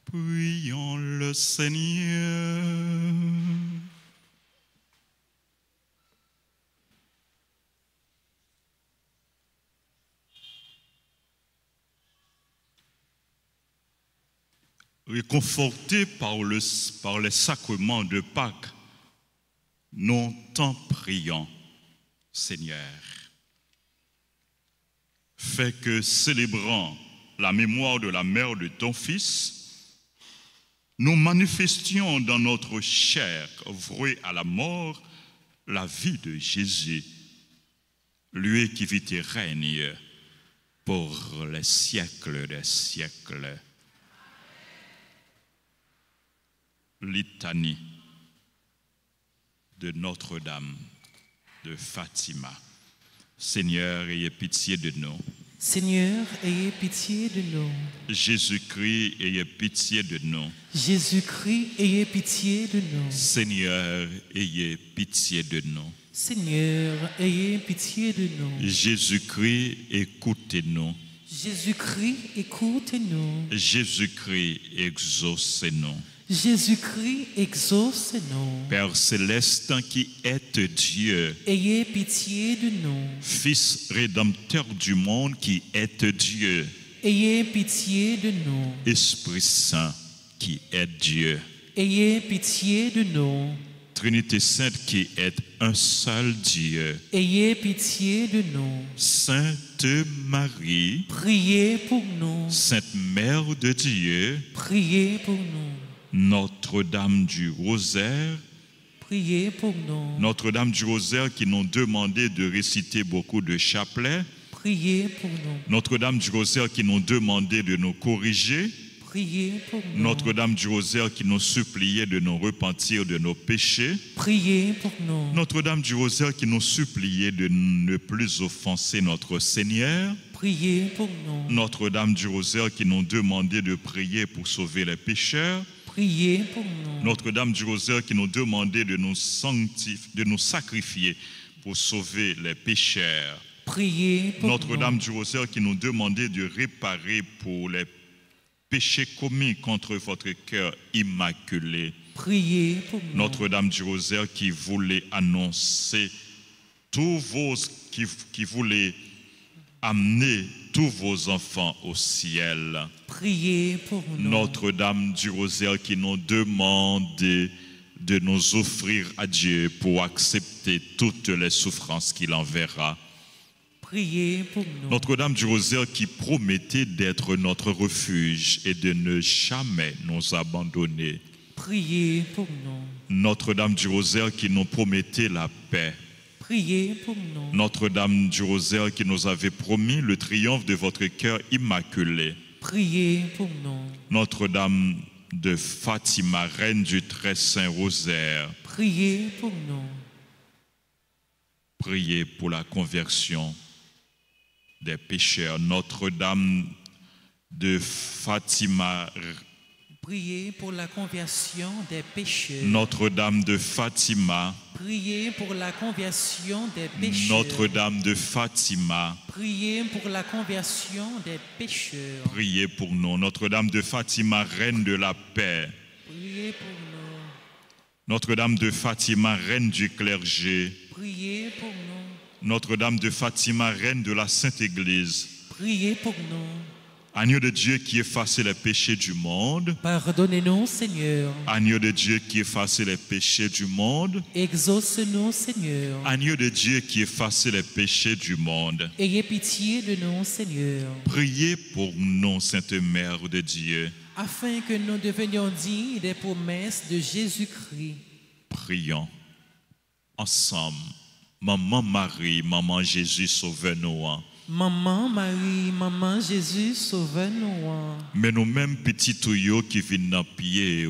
Prions le Seigneur. Réconfortés par les sacrements de Pâques, nous t'en prions, Seigneur. fais que, célébrant la mémoire de la mère de ton Fils, nous manifestions dans notre chair vouée à la mort la vie de Jésus, lui qui vit et règne pour les siècles des siècles. Litanie de Notre-Dame de Fatima. Seigneur, ayez pitié de nous. Seigneur, ayez pitié de nous. Jésus-Christ, ayez pitié de nous. Jésus-Christ, ayez pitié de nous. Seigneur, ayez pitié de nous. Seigneur, ayez pitié de nous. Jésus-Christ, écoutez-nous. Jésus-Christ, écoutez-nous. Jésus-Christ, exaucez-nous. Jésus-Christ, exauce-nous. Père céleste qui êtes Dieu, Ayez pitié de nous. Fils rédempteur du monde qui êtes Dieu, Ayez pitié de nous. Esprit Saint qui est Dieu, Ayez pitié de nous. Trinité Sainte qui est un seul Dieu, Ayez pitié de nous. Sainte Marie, Priez pour nous. Sainte Mère de Dieu, Priez pour nous. Notre-Dame du Rosaire, Priez pour nous. Notre-Dame du Rosaire qui nous demandait de réciter beaucoup de chapelets, Priez pour nous. Notre-Dame du Rosaire qui nous demandait de nous corriger, Priez pour nous. Notre-Dame du Rosaire qui nous suppliait de nous repentir de nos péchés, Priez pour nous. Notre-Dame du Rosaire qui nous suppliait de ne plus offenser notre Seigneur, Priez pour nous. Notre-Dame du Rosaire qui nous demandait de prier pour sauver les pécheurs, Priez pour nous. Notre-Dame du Rosaire qui nous demandait de nous sacrifier pour sauver les pécheurs, Priez pour Notre-Dame nous. du Rosaire qui nous demandait de réparer pour les péchés commis contre votre cœur immaculé, Priez pour nous. Notre-Dame du Rosaire qui voulait annoncer qui voulait amener tous vos enfants au ciel. Priez pour nous. Notre-Dame du Rosaire qui nous demande de nous offrir à Dieu pour accepter toutes les souffrances qu'il enverra. Priez pour nous. Notre-Dame du Rosaire qui promettait d'être notre refuge et de ne jamais nous abandonner. Priez pour nous. Notre-Dame du Rosaire qui nous promettait la paix. Priez pour nous. Notre-Dame du Rosaire qui nous avait promis le triomphe de votre cœur immaculé. Priez pour nous. Notre-Dame de Fatima, reine du très saint rosaire. Priez pour nous. Priez pour la conversion des pécheurs. Notre-Dame de Fatima, Priez pour la conversion des pécheurs. Notre-Dame de Fatima, Priez pour la conversion des pécheurs. Notre-Dame de Fatima, Priez pour la conversion des pécheurs. priez pour nous. Notre-Dame de Fatima, reine de la paix. Priez pour nous. Notre-Dame de Fatima, reine du clergé. Priez pour nous. Notre-Dame de Fatima, reine de la Sainte Église. Priez pour nous. Agneau de Dieu qui effaçait les péchés du monde. Pardonnez-nous, Seigneur. Agneau de Dieu qui effaçait les péchés du monde. Exauce-nous, Seigneur. Agneau de Dieu qui effaçait les péchés du monde. Ayez pitié de nous, Seigneur, Priez pour nous, Sainte Mère de Dieu. afin que nous devenions dignes des promesses de Jésus-Christ. Prions ensemble. Maman Marie, Maman Jésus, sauve-nous. Maman Marie, Maman Jésus, sauve-nous. Mais nous-mêmes, petits tuyaux qui viennent dans pied,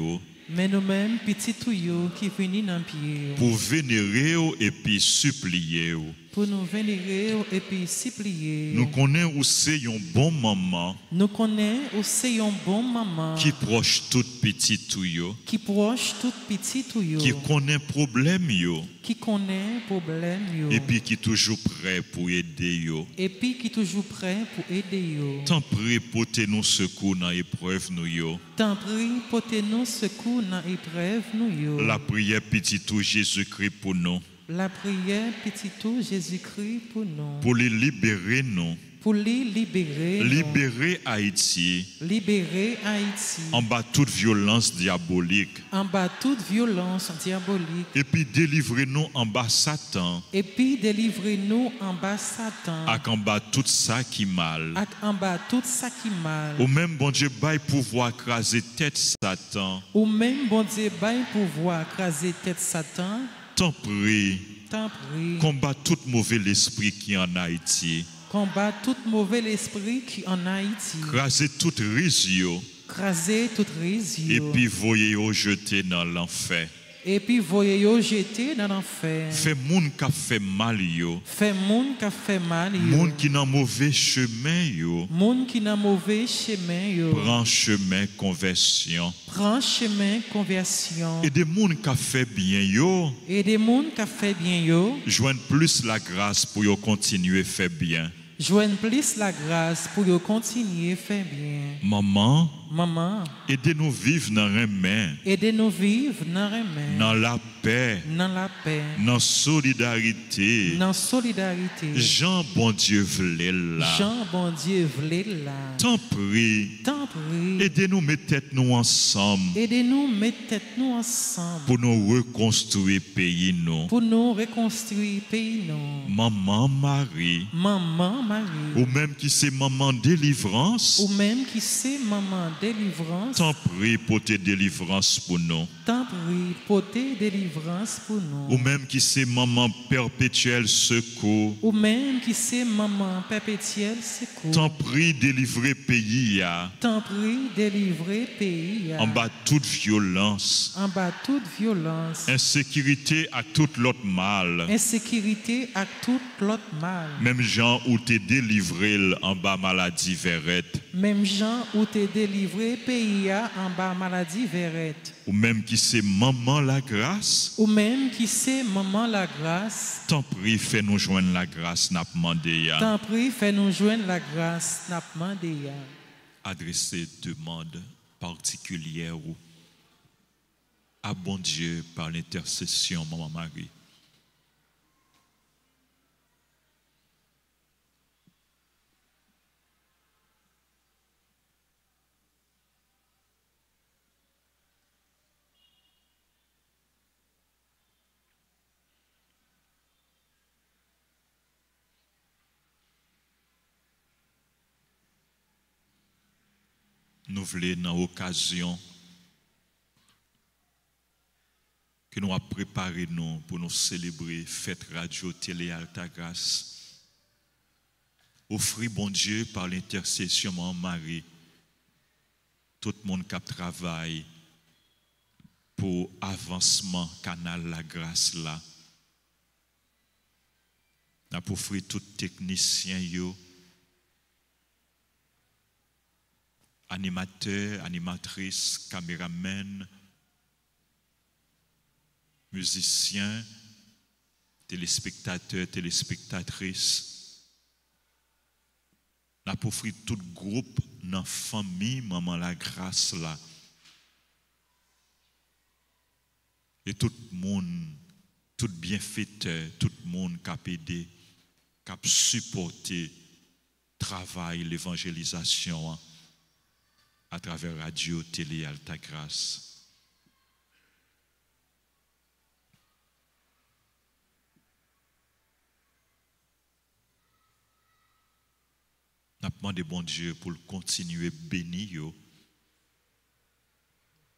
Mais nous-mêmes, petits tuyaux qui finissent dans le pied, pour vénérer et puis supplier. pour nous vénérer et puis supplier. Nous connaissons aussi un bon maman Nous connaissons aussi un bon maman qui proche tout petit tuyau, qui proche tout petit tuyau, qui connaît problème yo, qui connaît problème yo, et puis qui est toujours prêt pour aider yo. et puis qui est toujours prêt pour aider yo. Tant prie pour nous secours dans l'épreuve nous yo. Tant prie pour nous secours dans l'épreuve nous yo. La prière petit tout Jésus-Christ pour nous, La prière petit tout Jésus-Christ pour nous. pour les libérer nous Pour les libérer. nous. Libérer Haïti Libérer Haïti. en bas toute violence diabolique. En bas toute violence diabolique. Et puis délivrer-nous en bas Satan. Et puis délivrez-nous en bas Satan. Et en bas tout ça qui mal. Et en bas tout ça qui mal. Ou même bon Dieu bail pouvoir craser tête Satan. Ou même bon Dieu bail pouvoir craser tête Satan. T'en prie. T'en prie. Combat tout mauvais esprit qui est en Haïti. Combat tout mauvais esprit qui en Haïti. Craser toute risio. Craser toute Et résio. puis voyez au jeter dans l'enfer. Et puis voyez yo jeter dans l'enfer. Fait moun qui fait mal yo. Fait moun qui fait mal yo. Moun qui dans mauvais chemin yo. Moun qui dans mauvais chemin yo. Prend chemin conversion. Prend chemin conversion. Et des moun qui fait bien yo. Et des moun qui fait bien yo. Joignent plus la grâce pour yo continuer faire bien. Joignent plus la grâce pour yo continuer faire bien. Maman, Maman, aidez-nous vivre dans un main, aidez-nous vivre dans la main, dans la paix, dans la paix, dans solidarité. dans solidarité. Jean bon Dieu voulait là. Jean bon Dieu voulait là. T'en prie, T'en prie. aidez-nous mettre tête nous ensemble Aidez-nous mettre tête nous ensemble pour nous reconstruire pays nous. pour nous reconstruire pays nous. Maman Marie, Maman Marie, ou même qui c'est maman délivrance, ou même qui c'est maman délivrance, t'en prie pour tes délivrances pour nous. t'en prie pour tes délivrances pour nous. Ou même qui c'est maman perpétuel secours, Ou même qui c'est maman perpétuelle secours. t'en prie délivrer pays ya, T'en prie délivrer pays en bas toute violence, en bas toute violence, insécurité à tout l'autre mal. insécurité à tout l'autre mal. Même gens où t'es délivré en bas maladie verrette. Même gens où t'es délivré pays en bas maladie verrette. Ou même qui c'est maman la grâce, Ou même qui c'est maman la grâce. t'en prie fais nous joindre la grâce n'a demandé ya. T'en prie fais nous joindre la grâce n'a demandé ya. Adresser demande particulière ou à bon Dieu par l'intercession maman Marie. Nous voulons dans l'occasion que nous avons préparé nous pour nous célébrer fête radio télé Alta Grâce. Offrir bon Dieu par l'intercession de Marie tout le monde qui travaille pour avancement canal la grâce là. Nous avons offert tout technicien yo, animateurs, animatrices, caméramens, musiciens, téléspectateurs, téléspectatrices. Nous avons offert tout groupe dans la famille, maman la grâce là. Et tout le monde, tout bienfaiteur, tout le monde qui a aidé, qui a supporté le travail, l'évangélisation à travers radio, télé, Alta Grâce. Nous avons demandé bon Dieu pour continuer bénir,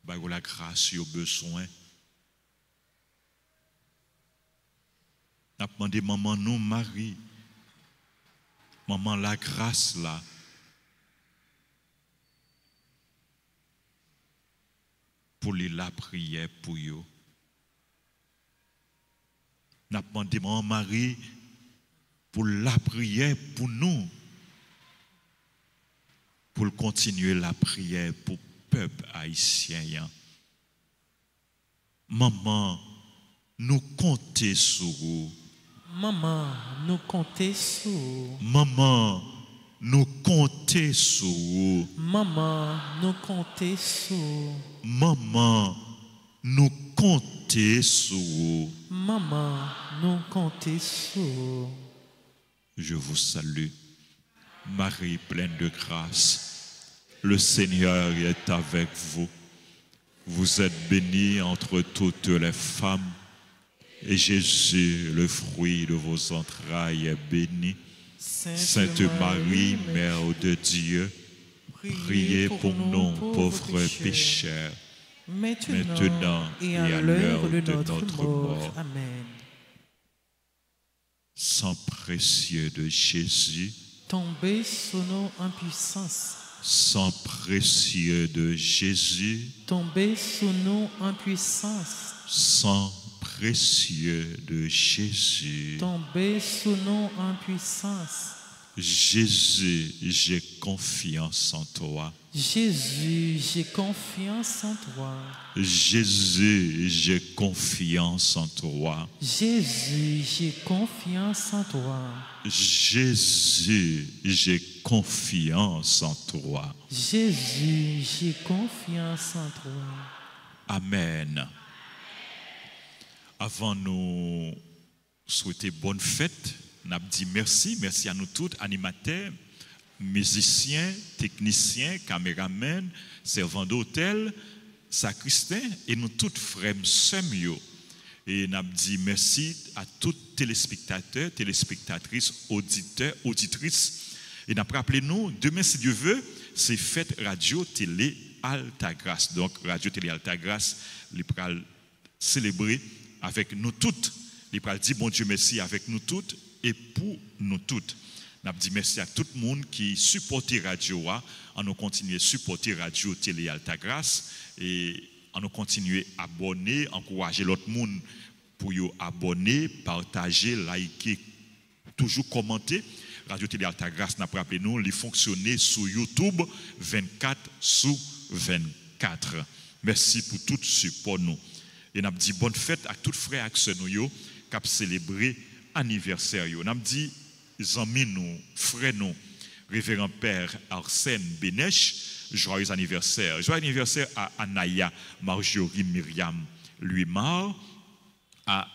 pour la grâce au besoin. Nous avons demandé maman nous Marie, maman la grâce là. Pour la prière pour eux. Nous avons demandé maman Marie pour la prière pour nous. Pour continuer la prière pour le peuple haïtien. Maman, nous comptons sur vous. Maman, nous comptons sur vous. Maman, nous comptons sur vous. Maman, nous comptons sur vous. Maman, nous comptons sur vous. Maman, nous comptons sur vous. Je vous salue. Marie pleine de grâce, le Seigneur est avec vous. Vous êtes bénie entre toutes les femmes, et Jésus, le fruit de vos entrailles, est béni. Sainte Marie, Mère de Dieu, priez pour nous pauvres pécheurs, maintenant et à l'heure de notre mort. Amen. Sang précieux de Jésus, Tombez sous nous en puissance. sang précieux de Jésus, Tombez sous nous en puissance. sang précieux de Jésus. Tombez sous nous en puissance. Jésus, j'ai confiance en toi. Jésus, j'ai confiance en toi. Jésus, j'ai confiance en toi. Jésus, j'ai confiance en toi. Jésus, j'ai confiance en toi. Jésus, j'ai confiance en toi. Amen. Avant nous souhaiter bonne fête, nous dit merci à nous tous, animateurs, musiciens, techniciens, caméramens, servants d'hôtel, sacristains et nous tous frères sœurs. Et nous dit merci à tous téléspectateurs, téléspectatrices, auditeurs, auditrices. Et nous rappelez-nous, demain si Dieu veut, c'est fête radio télé Altagrace. Donc radio télé Altagrace, les pral célébrer avec nous toutes. Les pral dire bon Dieu merci avec nous toutes. Et pour nous toutes, nous dit merci à tout le monde qui supporte Radio, on nous continuer à supporter Radio Télé Altagrace et on nous continuer à abonner, encourager l'autre monde pour y abonner, partager, liker, toujours commenter. Radio Télé Altagrace, n'a pas rappelé nous, il fonctionner sur YouTube 24/24. Merci pour tout support nous. Et nous dit bonne fête à tous frères et sœurs nous qui ont célébré anniversaire. Nous avons dit, amis nous, frères nous, révérend père Arsène Bénèche, joyeux anniversaire. Joyeux anniversaire à Anaya, Marjorie, Myriam, Louis-Mar, à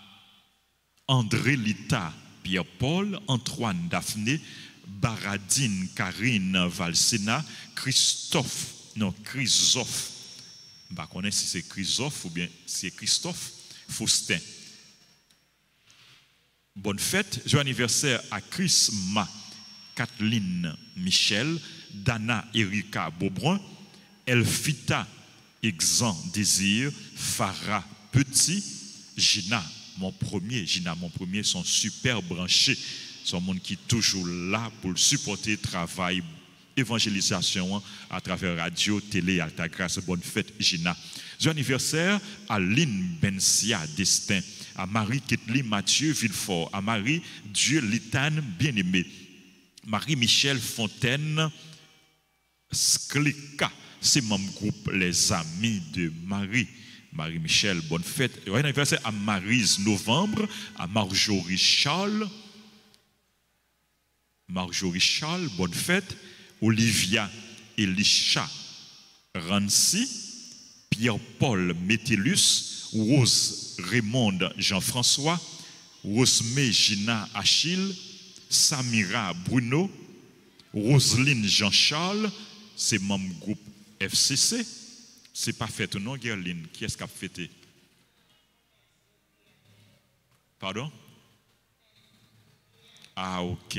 André Lita, Pierre-Paul, Antoine, Daphné, Baradine, Karine, Valsena, Christophe, je ne sais pas si c'est Christophe ou bien si c'est Christophe, Faustin. Bonne fête, joyeux anniversaire à Chris Ma, Kathleen Michel, Dana Erika Beaubrun, Elfita Exan Désir, Farah Petit, Gina mon premier, sont super branchés, sont monde qui est toujours là pour supporter le travail, évangélisation à travers radio, télé, Altagrace. Bonne fête Gina. Joyeux anniversaire à Lynn Bensia Destin, à Marie-Kathleen Mathieu Villefort, à Marie Dieu Litane bien-aimé, Marie-Michel Fontaine Sklika, c'est mon groupe Les Amis de Marie. Marie-Michel, bonne fête. Joyeux anniversaire à Maryse Novembre, à Marjorie Charles, bonne fête. Olivia Elisha Rancy, Pierre-Paul Métellus, Rose Raymond Jean-François, Rosemée Gina Achille, Samira Bruno, Roselyne Jean-Charles, c'est mon groupe FCC. C'est pas fête, non, Gerline? Qui est-ce qui a fêté? Pardon? Ah, ok.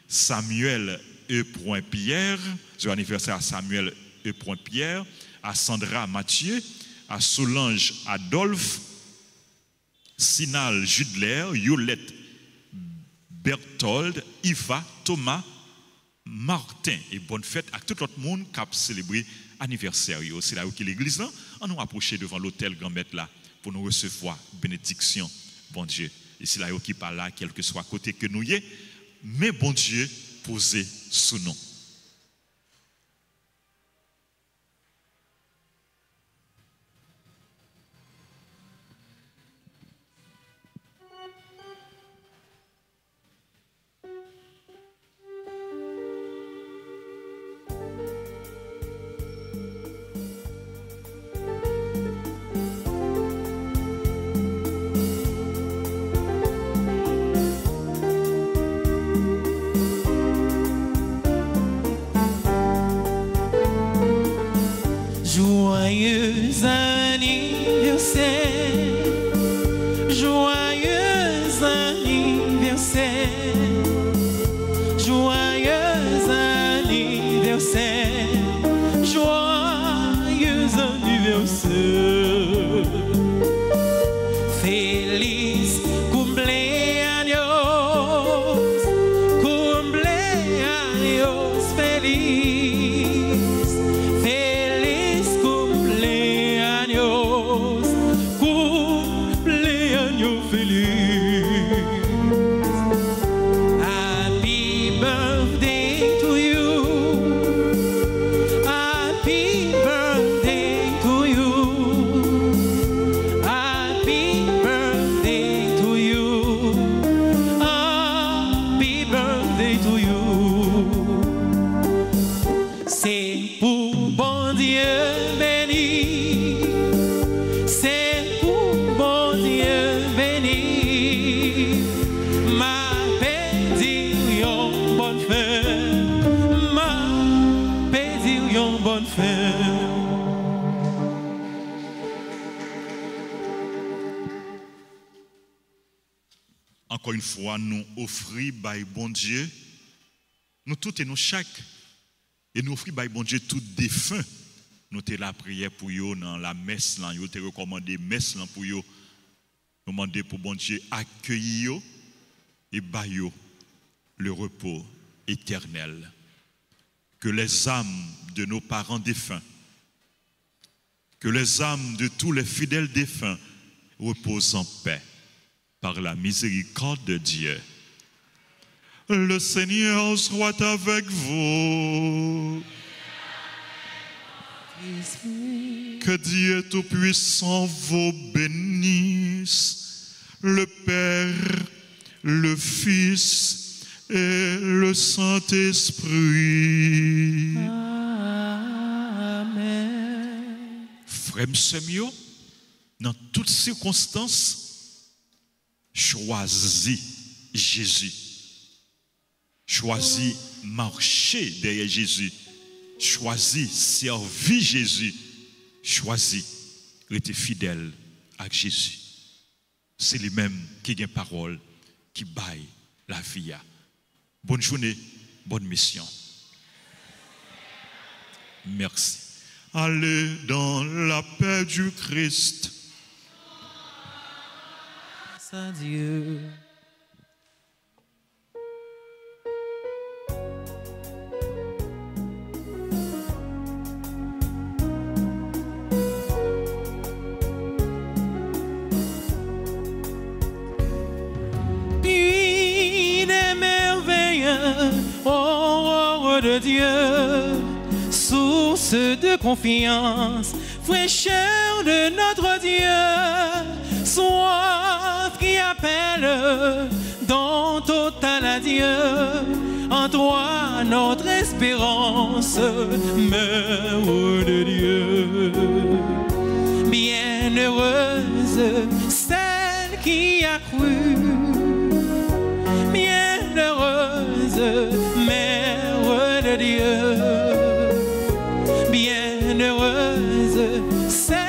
Samuel E. Pierre, joyeux anniversaire à Samuel E. Pierre, à Sandra Mathieu, à Solange Adolphe, Sinal Judler, Yolette Berthold, Iva, Thomas, Martin. Et bonne fête à tout l'autre monde qui a célébré anniversaire. C'est là où l'église, on nous approcher devant l'hôtel Grand Maître là pour nous recevoir bénédiction, bon Dieu. Et c'est là où qui parle là, quel que soit côté que nous y est, mais bon Dieu posé sous nous. Joyeux anniversaire, joyeux anniversaire, joyeux anniversaire, joyeux anniversaire. Feliz cumpleaños, cumpleaños feliz. Feliz cumpleaños, cumpleaños feliz. Happy birthday to you. Happy birthday to you. Happy birthday to you. Happy birthday to you. C'est pour bon Dieu béni. C'est pour bon Dieu béni. Ma pédillon bonne fête. Ma pédillon bonne fête. Encore une fois, nous offrir by bon Dieu, nous tous et nous chaque, et nous offrir by bon Dieu tout défunt. Nous te la prière pour eux dans la messe là, nous te recommandé messe là pour eux. Nous demander pour bon Dieu accueillir eux et bailler le repos éternel. Que les âmes de nos parents défunts, que les âmes de tous les fidèles défunts reposent en paix par la miséricorde de Dieu. Le Seigneur soit avec vous. Que Dieu Tout-Puissant vous bénisse, le Père, le Fils et le Saint-Esprit. Amen. Frère Semio, dans toutes circonstances, choisis Jésus. Choisis marcher derrière Jésus. Choisis servir Jésus. Choisis rester fidèle à Jésus. C'est lui-même qui a une parole, qui baille la vie. Bonne journée, bonne mission. Merci. Allez dans la paix du Christ. Grâce à Dieu. De Dieu, source de confiance, fraîcheur de notre Dieu, soif qui appelle dans total adieu, en toi notre espérance, mère de Dieu. Bienheureuse celle qui a cru, bienheureuse mère de Dieu, bienheureuse celle